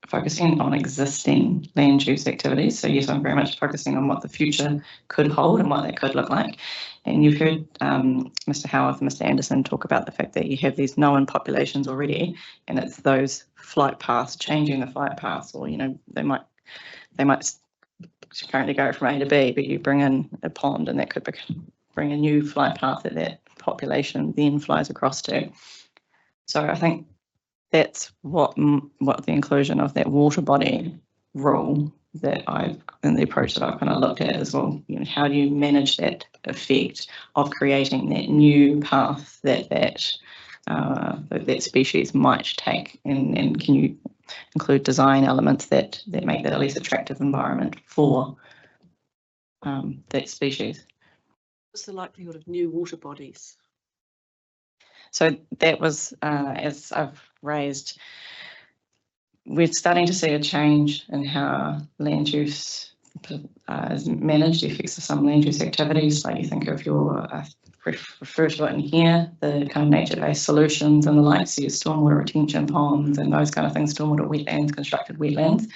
focusing on existing land use activities. So yes, I'm very much focusing on what the future could hold and what that could look like. And you've heard Mr. Howarth and Mr. Anderson talk about the fact that you have these known populations already, and it's those flight paths, changing the flight paths, or, you know, they might currently go from A to B, but you bring in a pond and that could bring a new flight path that population then flies across to. So I think that's what the inclusion of that water body rule that in the approach that I've kind of looked at as well. You know, how do you manage that effect of creating that new path that species might take, and can you include design elements that make that a less attractive environment for that species? What's the likelihood of new water bodies? So that was, as I've raised, we're starting to see a change in how land use is managed, the effects of some land use activities. Like you think of your, refer to it in here, the kind of nature-based solutions and the likes, so your stormwater retention ponds and those kind of things, stormwater wetlands, constructed wetlands.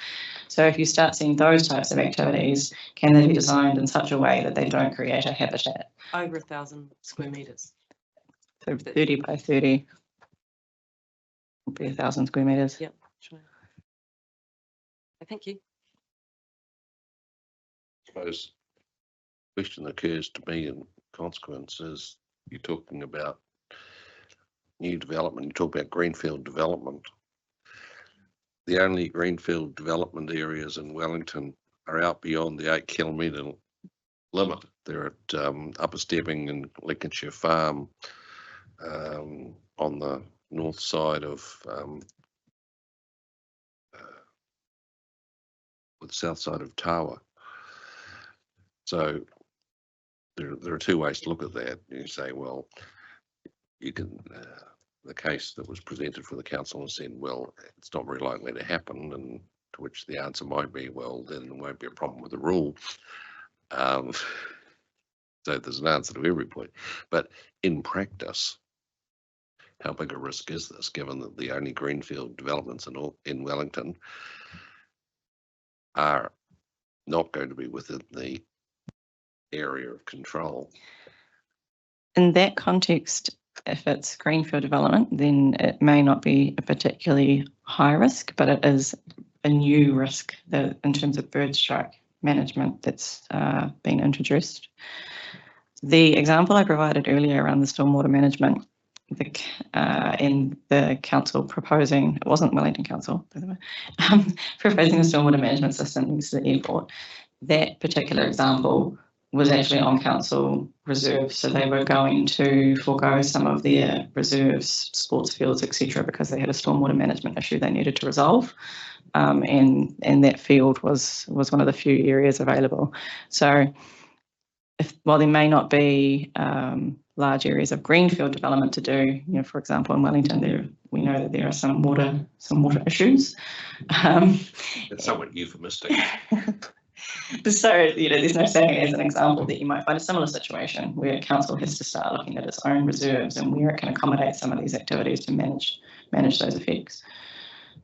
So if you start seeing those types of activities, can they be designed in such a way that they don't create a habitat? Over 1,000 square metres. So 30 by 30 would be 1,000 square metres. Yep. Sure. Thank you. I suppose the question that occurs to me in consequence is you're talking about new development, you talk about greenfield development. The only greenfield development areas in Wellington are out beyond the 8 kilometre limit. They're at Upper Stepping and Lincolnshire Farm on the north side of the south side of Tawa. So there are two ways to look at that. You say, well, you can, the case that was presented for the council and said, well, it's not very likely to happen, and to which the answer might be, well, then there won't be a problem with the rule. So there's an answer to every point. But in practice, how big a risk is this, given that the only greenfield developments in Wellington are not going to be within the area of control? in that context, if it's greenfield development, then it may not be a particularly high risk, but it is a new risk that in terms of bird strike management that's been introduced. The example I provided earlier around the stormwater management, in the council proposing, it wasn't Wellington Council, by the way, proposing a stormwater management system next to the airport. That particular example was actually on council reserve, so they were going to forego some of their reserves, sports fields, etc., because they had a stormwater management issue they needed to resolve, and that field was one of the few areas available. So, while there may not be large areas of greenfield development to do, you know, for example, in Wellington, we know that there are some water issues. It's somewhat euphemistic. So, you know, there's no saying as an example that you might find a similar situation where council has to start looking at its own reserves and where it can accommodate some of these activities to manage those effects,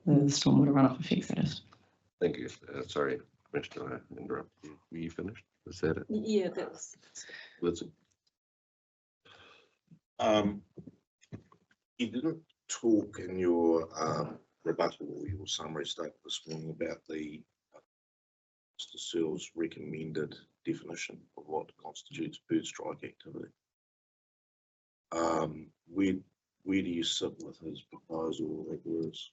the stormwater runoff effects, that is. Thank you. Sorry, Commissioner, I interrupted you. Were you finished? Was that it? Yeah, that was. Listen, You didn't talk in your rebuttal or your summary statement this morning about the Mr. Searle's recommended definition of what constitutes bird strike activity. Where do you sit with his proposal that was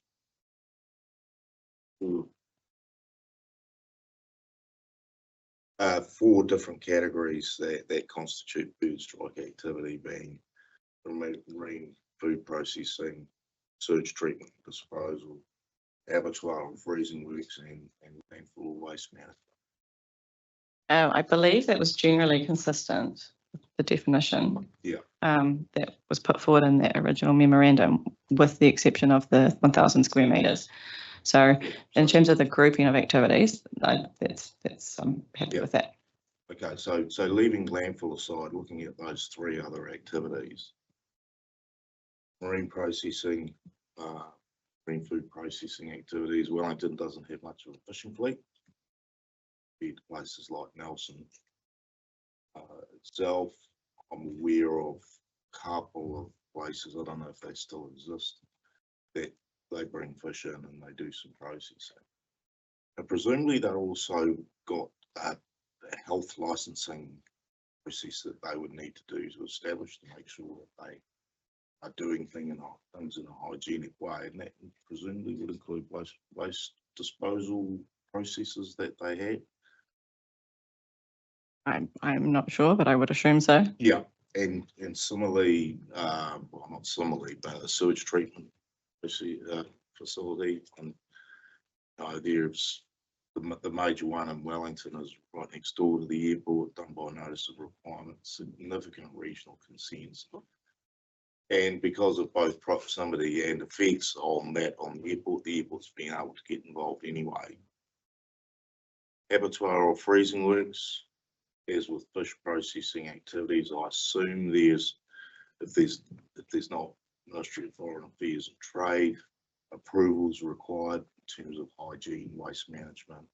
four different categories that constitute bird strike activity, being marine food processing, sewage treatment, disposal, abattoir and freezing works, and landfill waste management? I believe that was generally consistent with the definition. Yeah. That was put forward in that original memorandum, with the exception of the 1,000 square metres. So in terms of the grouping of activities, that's I'm happy with that. Okay, so leaving landfill aside, looking at those three other activities, marine processing, marine food processing activities, Wellington doesn't have much of a fishing fleet compared to places like Nelson itself. I'm aware of a couple of places, I don't know if they still exist, that they bring fish in and they do some processing. And presumably they've also got a health licensing process that they would need to do to establish to make sure that they are doing things in a hygienic way, and that presumably would include waste disposal processes that they have. I'm not sure, but I would assume so. Yeah, and similarly, well, not similarly, but a sewage treatment facility, and there's the major one in Wellington is right next door to the airport, done by notice of requirement, significant regional consents. And because of both proximity and effects on the airport's been able to get involved anyway. Abattoir or freezing works, as with fish processing activities, I assume if there's not Ministry of Foreign Affairs and Trade approvals required in terms of hygiene, waste management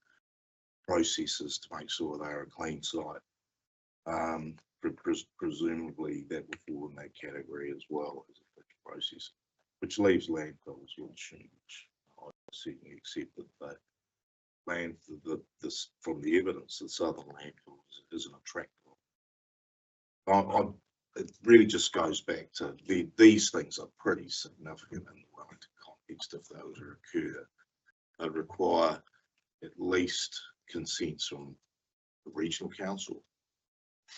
processes to make sure they're a clean site. Presumably that will fall in that category as well as a fish processing, which leaves landfills, which I certainly accept that this from the evidence that southern landfills isn't attractive. It really just goes back to these things are pretty significant in the Wellington context. If they were to occur, they require at least consents from the regional council,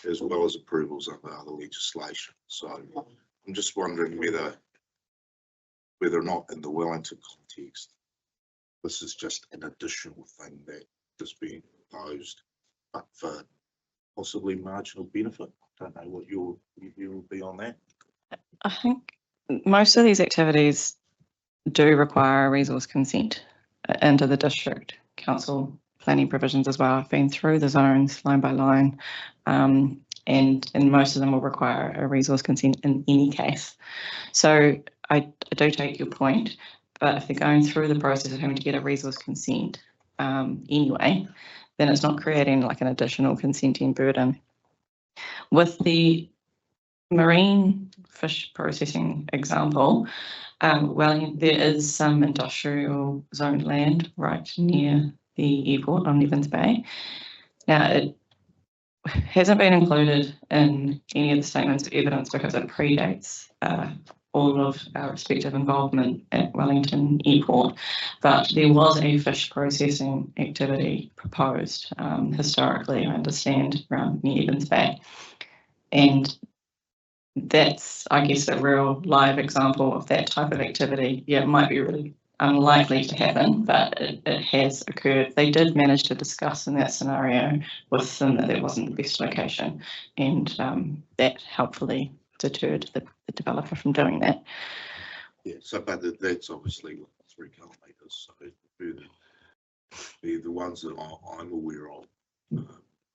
as well as approvals under other legislation. So I'm just wondering whether or not in the Wellington context, this is just an additional thing that is being proposed, but for possibly marginal benefit. I don't know what your view will be on that. I think most of these activities do require a resource consent into the district council planning provisions as well. I've been through the zones line by line, and most of them will require a resource consent in any case. So I do take your point, but if they're going through the process of having to get a resource consent anyway, then it's not creating like an additional consenting burden. With the marine fish processing example, well, there is some industrial zoned land right near the airport on Evans Bay. Now, it hasn't been included in any of the statements of evidence because it predates all of our respective involvement at Wellington Airport, but there was a fish processing activity proposed historically, I understand, around near Evans Bay. And that's, I guess, a real live example of that type of activity. Yeah, it might be really unlikely to happen, but it has occurred. They did manage to discuss in that scenario with them that it wasn't the best location, and that helpfully deterred the developer from doing that. Yeah, so but that's obviously 3 kilometres, so the ones that I'm aware of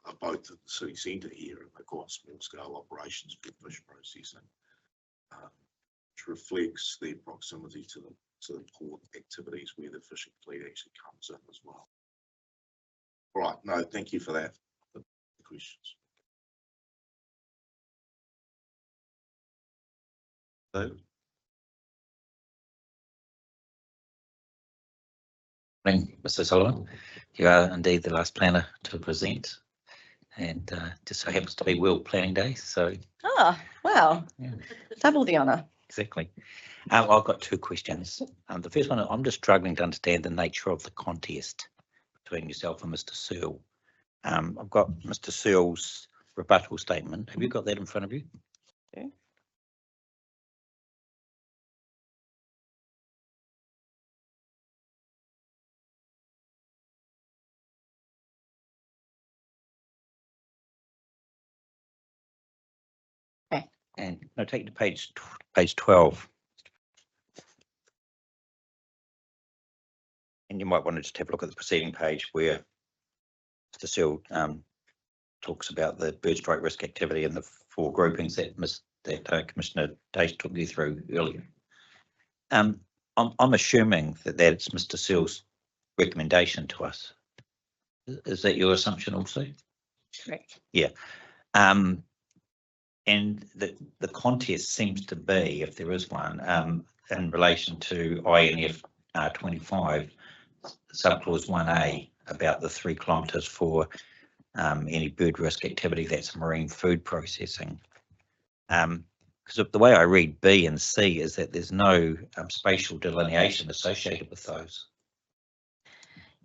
are both at the city centre here, and they've got small scale operations for fish processing, which reflects their proximity to the port activities where the fishing fleet actually comes in as well. All right, no, thank you for that. The questions. David? Morning, Mr. Sullivan. You are indeed the last planner to present, and just so happens to be World Planning Day, so Ah, wow. Yeah. Double the honour. exactly. I've got 2 questions. The first one, I'm just struggling to understand the nature of the contest between yourself and Mr. Searle. I've got Mr. Searle's rebuttal statement. Have you got that in front of you? Okay. And no, take you to page 12. And you might want to just have a look at the preceding page where Mr. Searle talks about the bird strike risk activity and the 4 groupings that Commissioner Dace took you through earlier. I'm assuming that that's Mr. Searle's recommendation to us. Is that your assumption also? Correct. Yeah. And the contest seems to be, if there is one, in relation to INF 25, subclause 1A, about the 3 kilometres for any bird risk activity that's marine food processing. Because the way I read B and C is that there's no spatial delineation associated with those.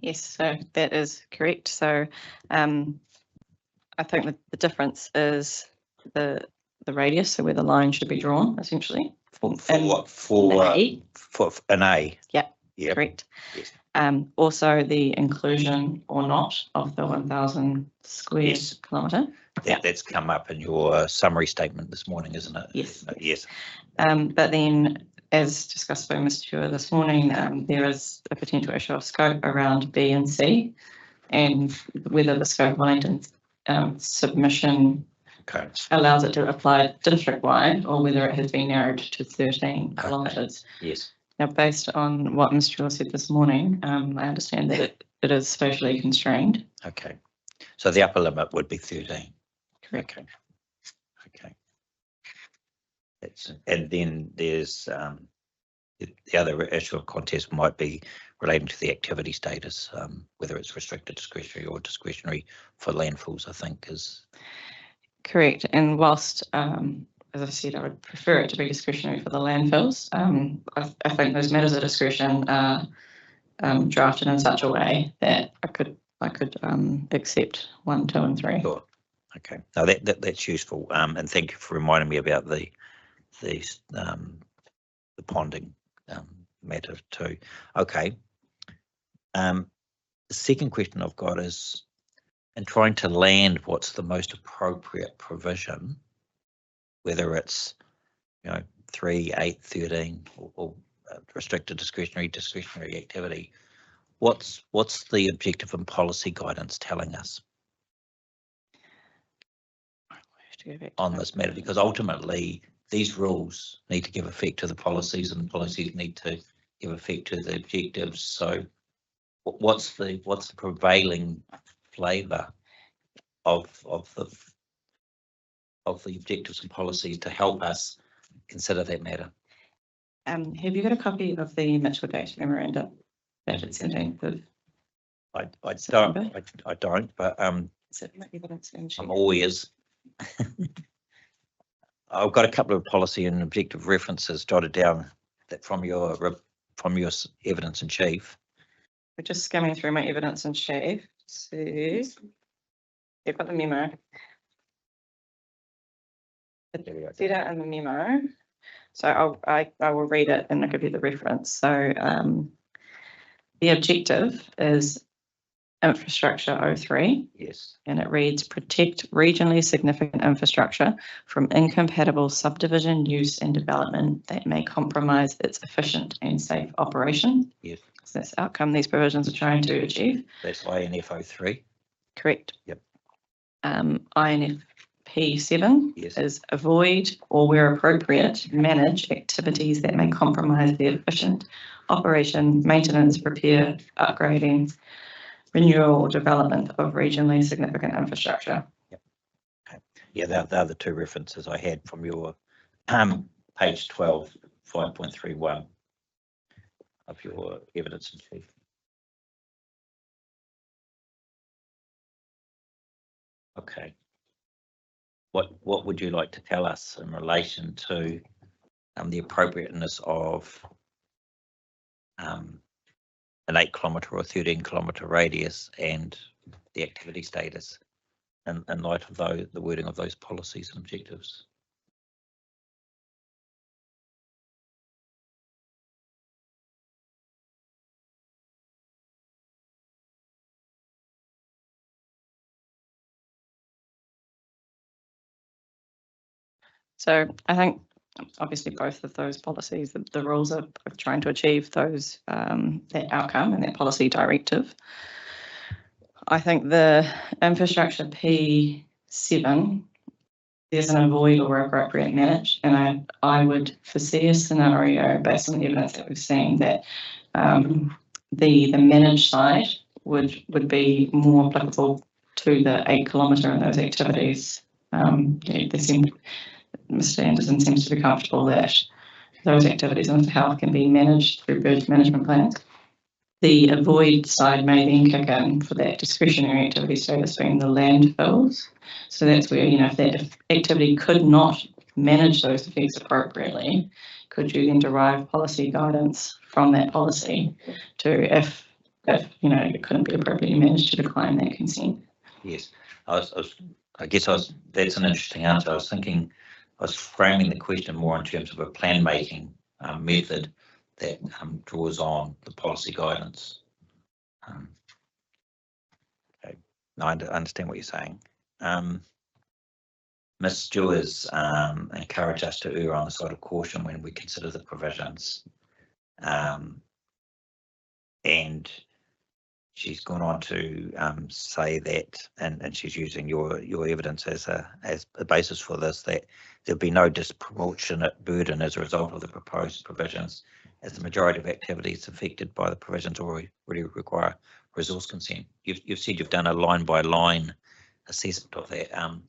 Yes, so that is correct. So I think that the difference is the radius, so where the line should be drawn, essentially. For And what? For A. For an A. Yep. Yeah. Correct. Yes. Also the inclusion or not of the 1,000 square Yes. kilometre. That's come up in your summary statement this morning, isn't it? Yes. Yes. But then, as discussed by Mr. Chua this morning, there is a potential issue of scope around B and C, and whether the scope Wellington submission Okay. allows it to apply district-wide or whether it has been narrowed to 13 Okay. kilometres. Yes. Now, based on what Mr. Chua said this morning, I understand that it is spatially constrained. Okay. So the upper limit would be 13. Correct. Okay. Okay. And then there's the other issue of contest might be relating to the activity status, whether it's restricted, discretionary or discretionary for landfills, I think is. Correct. And whilst, as I said, I would prefer it to be discretionary for the landfills, I think those matters of discretion are drafted in such a way that I could accept 1, 2 and 3. Sure. Okay. No, that's useful. And thank you for reminding me about the ponding matter too. Okay. The second question I've got is, in trying to land what's the most appropriate provision, whether it's 3, 8, 13 or restricted discretionary activity, what's the objective and policy guidance telling us on this matter? Because ultimately these rules need to give effect to the policies, and the policies need to give effect to the objectives. So what's the prevailing flavour of of the objectives and policies to help us consider that matter. Have you got a copy of the Mitchell Data Memorandum dated 17th of I don't, but is it my evidence and I'm sheet? all ears. I've got a couple of policy and objective references jotted down that from your evidence in chief. We're just skimming through my evidence and chief. So you've got the memo. There we go. Set out in the memo. So I will read it and I'll give you the reference. So the objective is infrastructure 03. Yes. And it reads, protect regionally significant infrastructure from incompatible subdivision use and development that may compromise its efficient and safe operation. Yes. So that's the outcome these provisions are trying to achieve. That's INF 03. Correct. Yep. INFP 7 Yes. is avoid or where appropriate, manage activities that may compromise the efficient operation, maintenance, repair, upgrading, renewal or development of regionally significant infrastructure. Yeah, they're the two references I had from your page 12, 5.31 of your evidence in chief. Okay. What would you like to tell us in relation to the appropriateness of an 8 kilometre or 13 kilometre radius and the activity status in light of the wording of those policies and objectives? So I think obviously both of those policies, the rules are trying to achieve those that outcome and that policy directive. I think the infrastructure P7, there's an avoid or appropriate manage, and I would foresee a scenario based on the evidence that we've seen that the managed side would be more applicable to the 8 kilometre and those activities. Mr. Anderson seems to be comfortable that those activities in health can be managed through bird management plans. The avoid side may then kick in for that discretionary activity status being the landfills. So that's where, if that activity could not manage those effects appropriately, could you then derive policy guidance from that policy to if it couldn't be appropriately managed to decline that consent? Yes, that's an interesting answer. I was framing the question more in terms of a plan making method that draws on the policy guidance. Okay. No, I understand what you're saying. Ms. Stewart's encouraged us to err on the side of caution when we consider the provisions. And she's gone on to say that, and she's using your evidence as a basis for this, that there'll be no disproportionate burden as a result of the proposed provisions, as the majority of activities affected by the provisions already require resource consent. You've said you've done a line by line assessment of that. I'm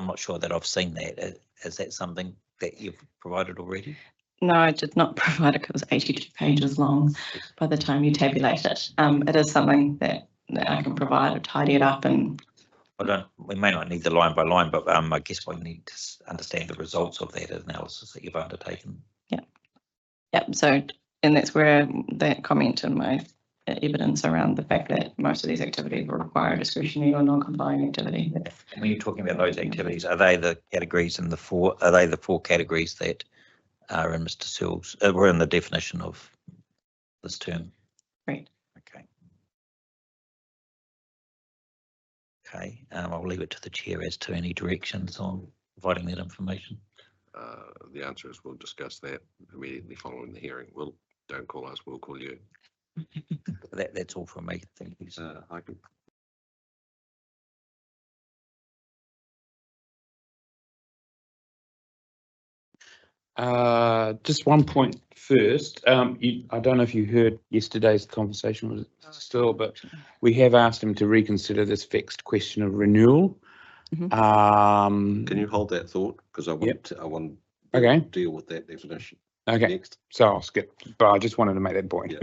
not sure that I've seen that. Is that something that you've provided already? No, I did not provide it. It was 82 pages long by the time you tabulate it. It is something that I can provide or tidy it up. And we may not need the line by line, but I guess we need to understand the results of that analysis that you've undertaken. Yeah. So, and that's where that comment in my evidence around the fact that most of these activities will require discretionary or non-complying activity. When you're talking about those activities, are they the categories in the four? Are they the four categories that are in Mr. Searle's? We're in the definition of this term. Right. Okay. Okay. I'll leave it to the chair as to any directions on providing that information. The answer is we'll discuss that immediately following the hearing. Don't call us, we'll call you. That's all from me. Thank you. I can. Just one point first. I don't know if you heard yesterday's conversation with Still, but we have asked him to reconsider this fixed question of renewal. Can you hold that thought? Because I want to, I want to Okay. deal with that definition Okay, next. so I'll skip, but I just wanted to make that point.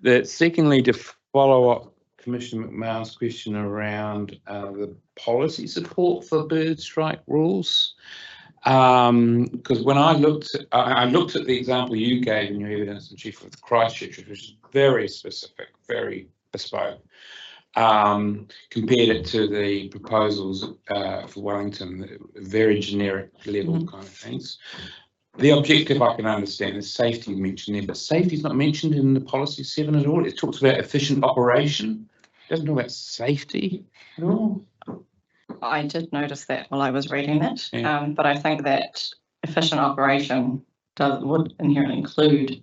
Yeah. Secondly, to follow up Commissioner McMahon's question around the policy support for bird strike rules. Because when I looked at the example you gave in your evidence in chief of Christchurch, which was very specific, very bespoke, compared it to the proposals for Wellington, very generic level kind of things. The objective I can understand is safety mentioned there, but safety is not mentioned in the policy 7 at all. It talks about efficient operation. It doesn't talk about safety at all. I did notice that while I was reading it, Yeah. but I think that efficient operation would inherently include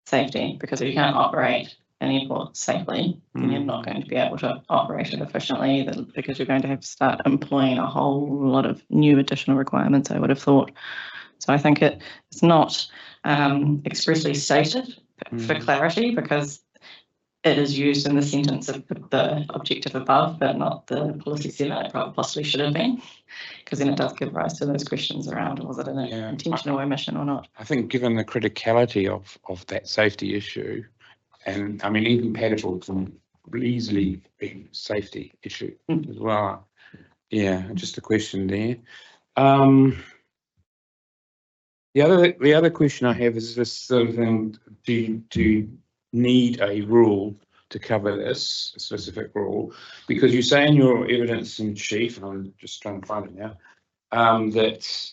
safety, because if you can't operate an airport safely, then you're not going to be able to operate it efficiently, because you're going to have to start employing a whole lot of new additional requirements, I would have thought. So I think it's not expressly stated for clarity, because it is used in the sentence of the objective above, but not the policy 7. It possibly should have been, because then it does give rise to those questions around, was it an intentional omission or not? I think given the criticality of that safety issue, and I mean, incompatible can easily be safety issue as well. Yeah, just a question there. The other question I have is this sort of thing: do you need a rule to cover this, a specific rule? Because you say in your evidence in chief, and I'm just trying to find it now, that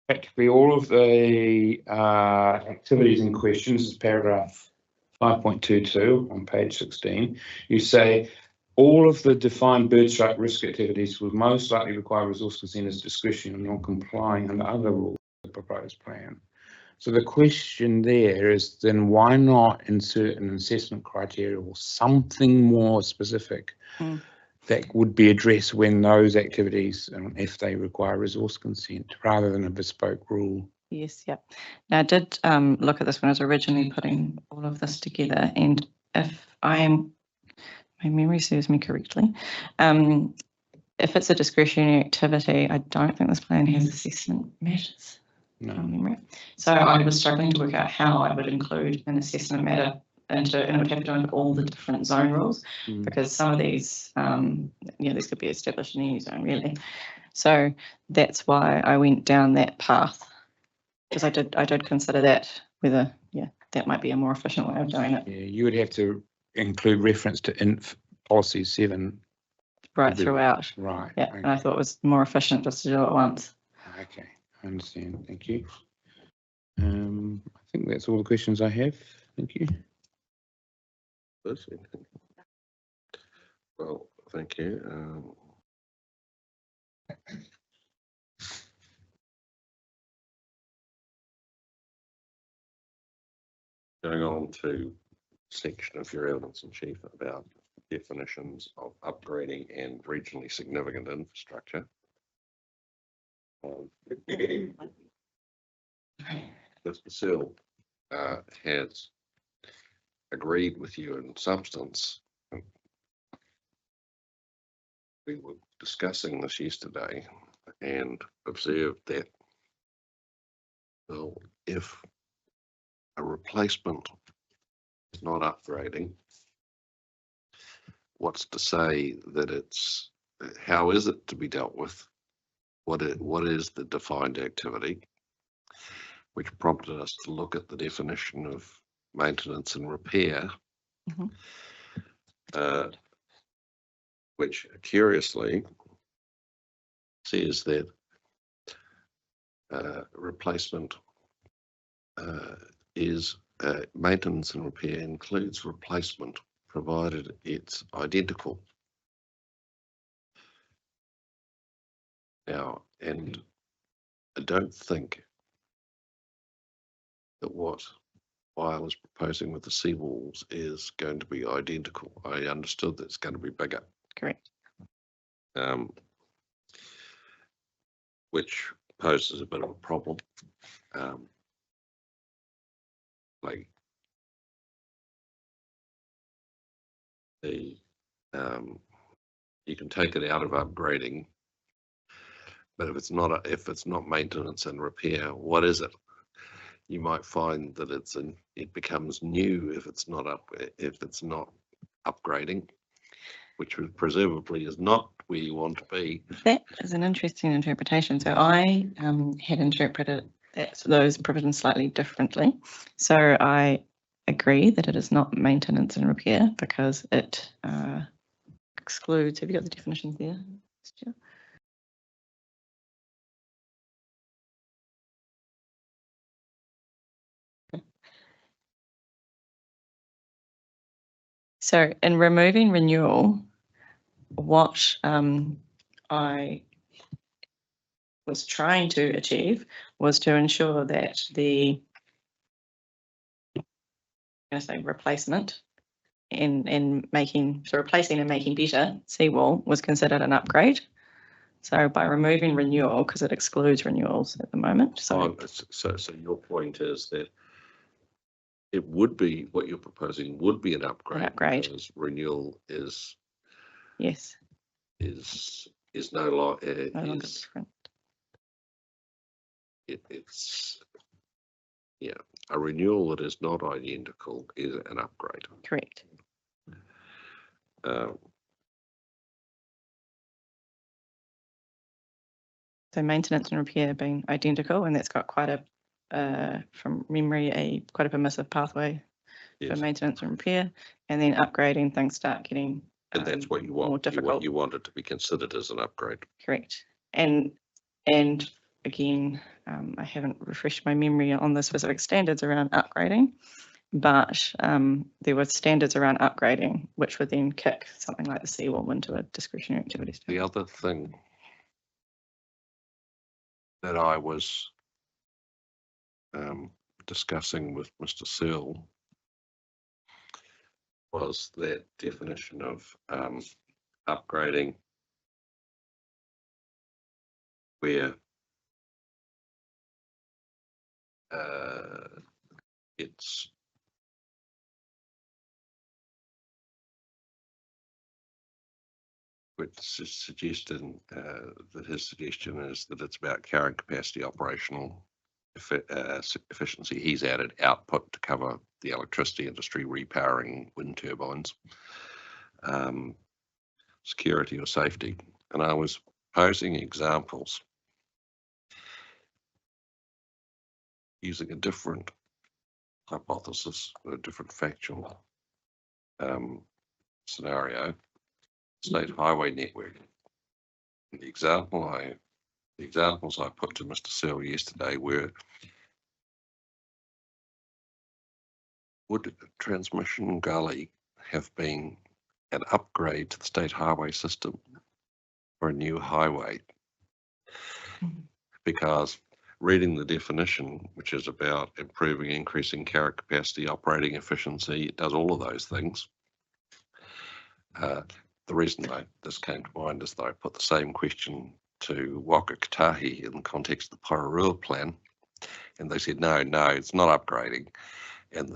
practically all of the activities in question, this is paragraph 5.22 on page 16, you say all of the defined bird strike risk activities will most likely require resource consent as discretion and non-complying under other rules of the proposed plan. So the question there is, then why not insert an assessment criteria or something more specific that would be addressed when those activities, if they require resource consent, rather than a bespoke rule? Yes, yeah. Now I did look at this when I was originally putting all of this together, and if my memory serves me correctly, if it's a discretionary activity, I don't think this plan has assessment matters. No. So I was struggling to work out how I would include an assessment matter and it would have to go into all the different zone rules, because some of these, these could be established in any zone really. So that's why I went down that path, because I did consider that, whether, that might be a more efficient way of doing it. Yeah, you would have to include reference to policy 7. Right throughout. Right. Yeah, okay. and I thought it was more efficient just to do it once. Okay, I understand. Thank you. I think that's all the questions I have. Thank you. Well, thank you. Going on to section of your evidence in chief about definitions of upgrading and regionally significant infrastructure. Mr. Searle has agreed with you in substance. We were discussing this yesterday and observed that, well, if a replacement is not upgrading, what's to say that it's, how is it to be dealt with? What is the defined activity? Which prompted us to look at the definition of maintenance and repair, which curiously says that replacement is maintenance and repair includes replacement provided it's identical. Now, and I don't think that what I was proposing with the seawalls is going to be identical. I understood that it's going to be bigger. Correct. Which poses a bit of a problem. Like the you can take it out of upgrading. But if it's not maintenance and repair, what is it? You might find that it becomes new if it's not upgrading, which presumably is not where you want to be. That is an interesting interpretation. So I had interpreted those provisions slightly differently. So I agree that it is not maintenance and repair because it excludes, have you got the definitions there, Stu? So in removing renewal, what I was trying to achieve was to ensure that the replacement and replacing and making better seawall was considered an upgrade. So by removing renewal, because it excludes renewals at the moment. So So your point is that it would be, what you're proposing would be an upgrade. Because renewal is yes, no longer different. It's a renewal that is not identical is an upgrade. Correct. So maintenance and repair being identical, and that's got quite a, from memory, quite a permissive pathway for maintenance and repair, and then upgrading things start getting and that's what you want. more difficult. You want it to be considered as an upgrade. Correct. And again, I haven't refreshed my memory on the specific standards around upgrading, but there were standards around upgrading, which would then kick something like the seawall into a discretionary activity. The other thing that I was discussing with Mr. Searle was that definition of upgrading where it's which is suggesting that his suggestion is that it's about carrying capacity, operational efficiency. He's added output to cover the electricity industry, repowering wind turbines, security or safety. And I was posing examples using a different hypothesis, a different factual scenario, state highway network. The examples I put to Mr. Searle yesterday were, would Transmission Gully have been an upgrade to the state highway system or a new highway? Because reading the definition, which is about improving, increasing carrier capacity, operating efficiency, it does all of those things. The reason this came to mind is that I put the same question to Waka Kotahi in the context of the Porirua plan, and they said, no, it's not upgrading, and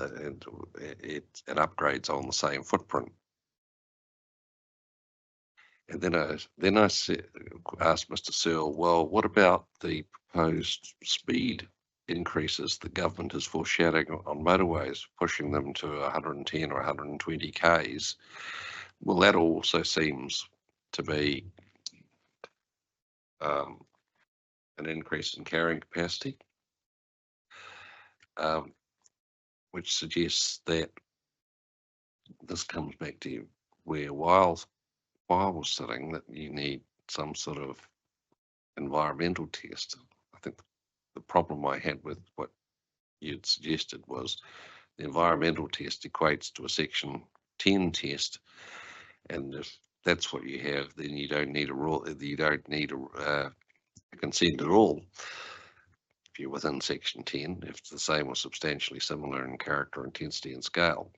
it upgrades on the same footprint. And then I asked Mr. Searle, well, what about the proposed speed increases the government is foreshadowing on motorways, pushing them to 110 or 120 Ks? Well, that also seems to be an increase in carrying capacity, which suggests that this comes back to where Weil was sitting, that you need some sort of environmental test. I think the problem I had with what you'd suggested was the environmental test equates to a Section 10 test, and if that's what you have, then you don't need a rule. You don't need a consent at all if you're within Section 10, if it's the same or substantially similar in character, intensity, and scale.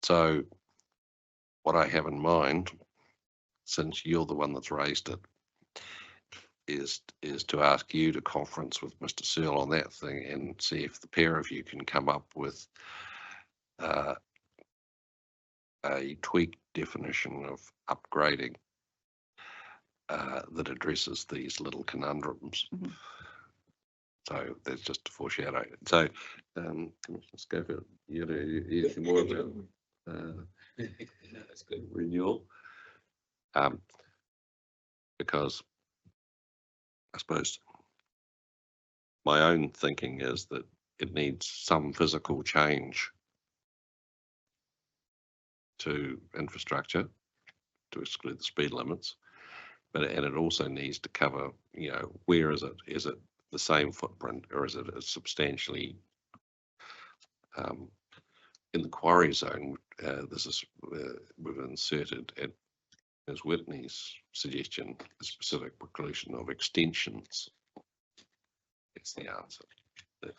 So what I have in mind, since you're the one that's raised it, is to ask you to conference with Mr. Searle on that thing and see if the pair of you can come up with a tweaked definition of upgrading that addresses these little conundrums. Mhm. So that's just a foreshadow. So let's go for you more about that's good renewal. Because I suppose my own thinking is that it needs some physical change to infrastructure to exclude the speed limits, and it also needs to cover, you know, where is it? Is it the same footprint, or is it a substantially in the quarry zone? This is we've inserted at as Whitney's suggestion, a specific preclusion of extensions. It's the answer. That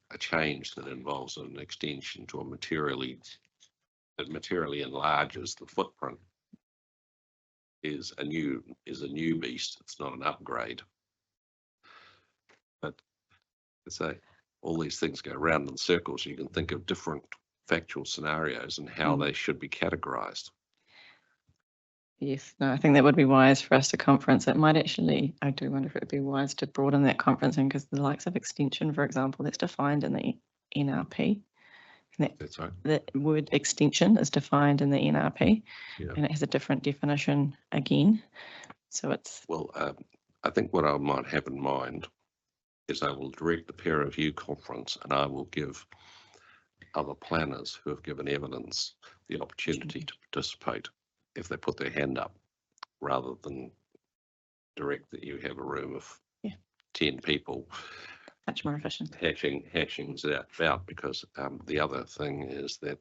a change that involves an extension to that materially enlarges the footprint is a new beast. It's not an upgrade. But say all these things go round in circles. You can think of different factual scenarios and how they should be categorized. Yes, no, I think that would be wise for us to conference. It might actually, I do wonder if it would be wise to broaden that conferencing, because the likes of extension, for example, that's defined in the NRP. And That's right. that word extension is defined in the NRP, Yeah. and it has a different definition again. So it's, Well, I think what I might have in mind is I will direct the peer review conference, and I will give other planners who have given evidence the opportunity to participate if they put their hand up, rather than direct that you have a room of 10 people much more efficient. hashing it out, because the other thing is that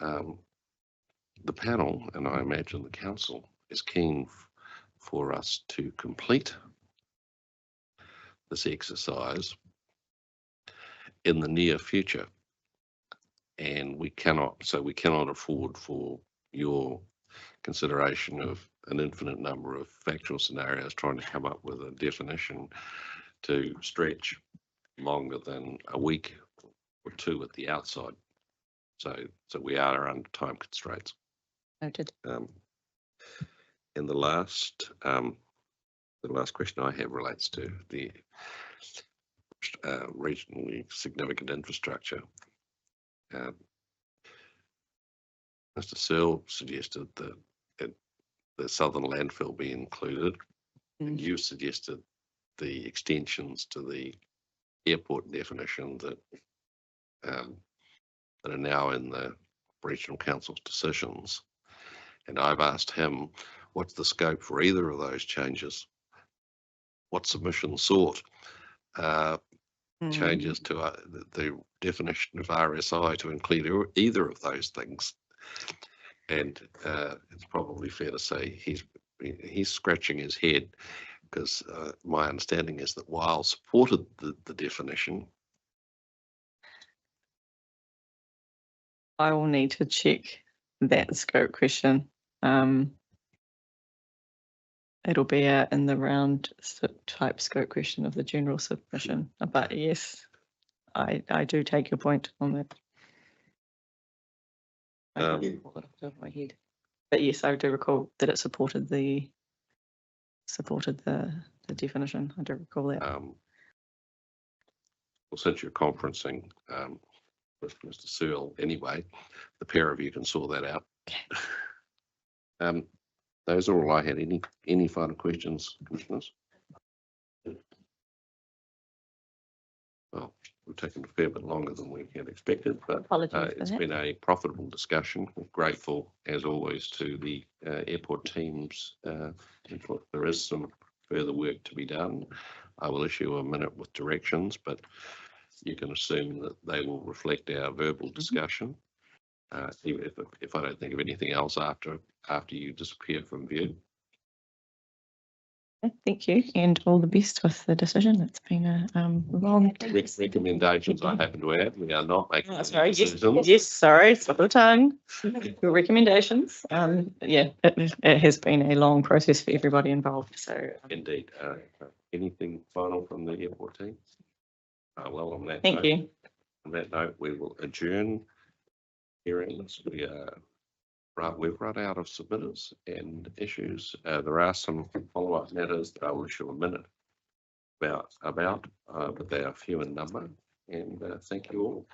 the panel, and I imagine the council, is keen for us to complete this exercise in the near future, and we cannot afford for your consideration of an infinite number of factual scenarios trying to come up with a definition to stretch longer than a week or two at the outside. So we are under time constraints. Noted. And the last question I have relates to the regionally significant infrastructure. Mr. Searle suggested that the southern landfill be included, and you suggested the extensions to the airport definition that are now in the regional council's decisions. And I've asked him, what's the scope for either of those changes? What submission sought? Changes to the definition of RSI to include either of those things. And it's probably fair to say he's scratching his head, because my understanding is that Weil supported the definition. I will need to check that scope question. It'll be in the round type scope question of the general submission. But yes, I do take your point on that. I can't pull it off the top of my head. But yes, I do recall that it supported the definition. I do recall that. Well, since you're conferencing with Mr. Searle anyway, the pair of you can sort that out. Those are all I had. Any final questions, commissioners? Well, we've taken a fair bit longer than we had expected, but Apologies for it's that. been a profitable discussion. We're grateful, as always, to the airport teams. If there is some further work to be done, I will issue a minute with directions, but you can assume that they will reflect our verbal discussion. Even if I don't think of anything else after you disappear from view. Thank you, and all the best with the decision. It's been a long. Recommendations I happen to add. We are not making any Sorry, decisions. yes, sorry, slip of the tongue. Your recommendations. Yeah, it has been a long process for everybody involved. So Indeed. Anything final from the airport team? Well, on that thank note, you. On that note, we will adjourn hearings. We've run out of submitters and issues. There are some follow-up matters that I will issue a minute about, but they are few in number. And thank you all.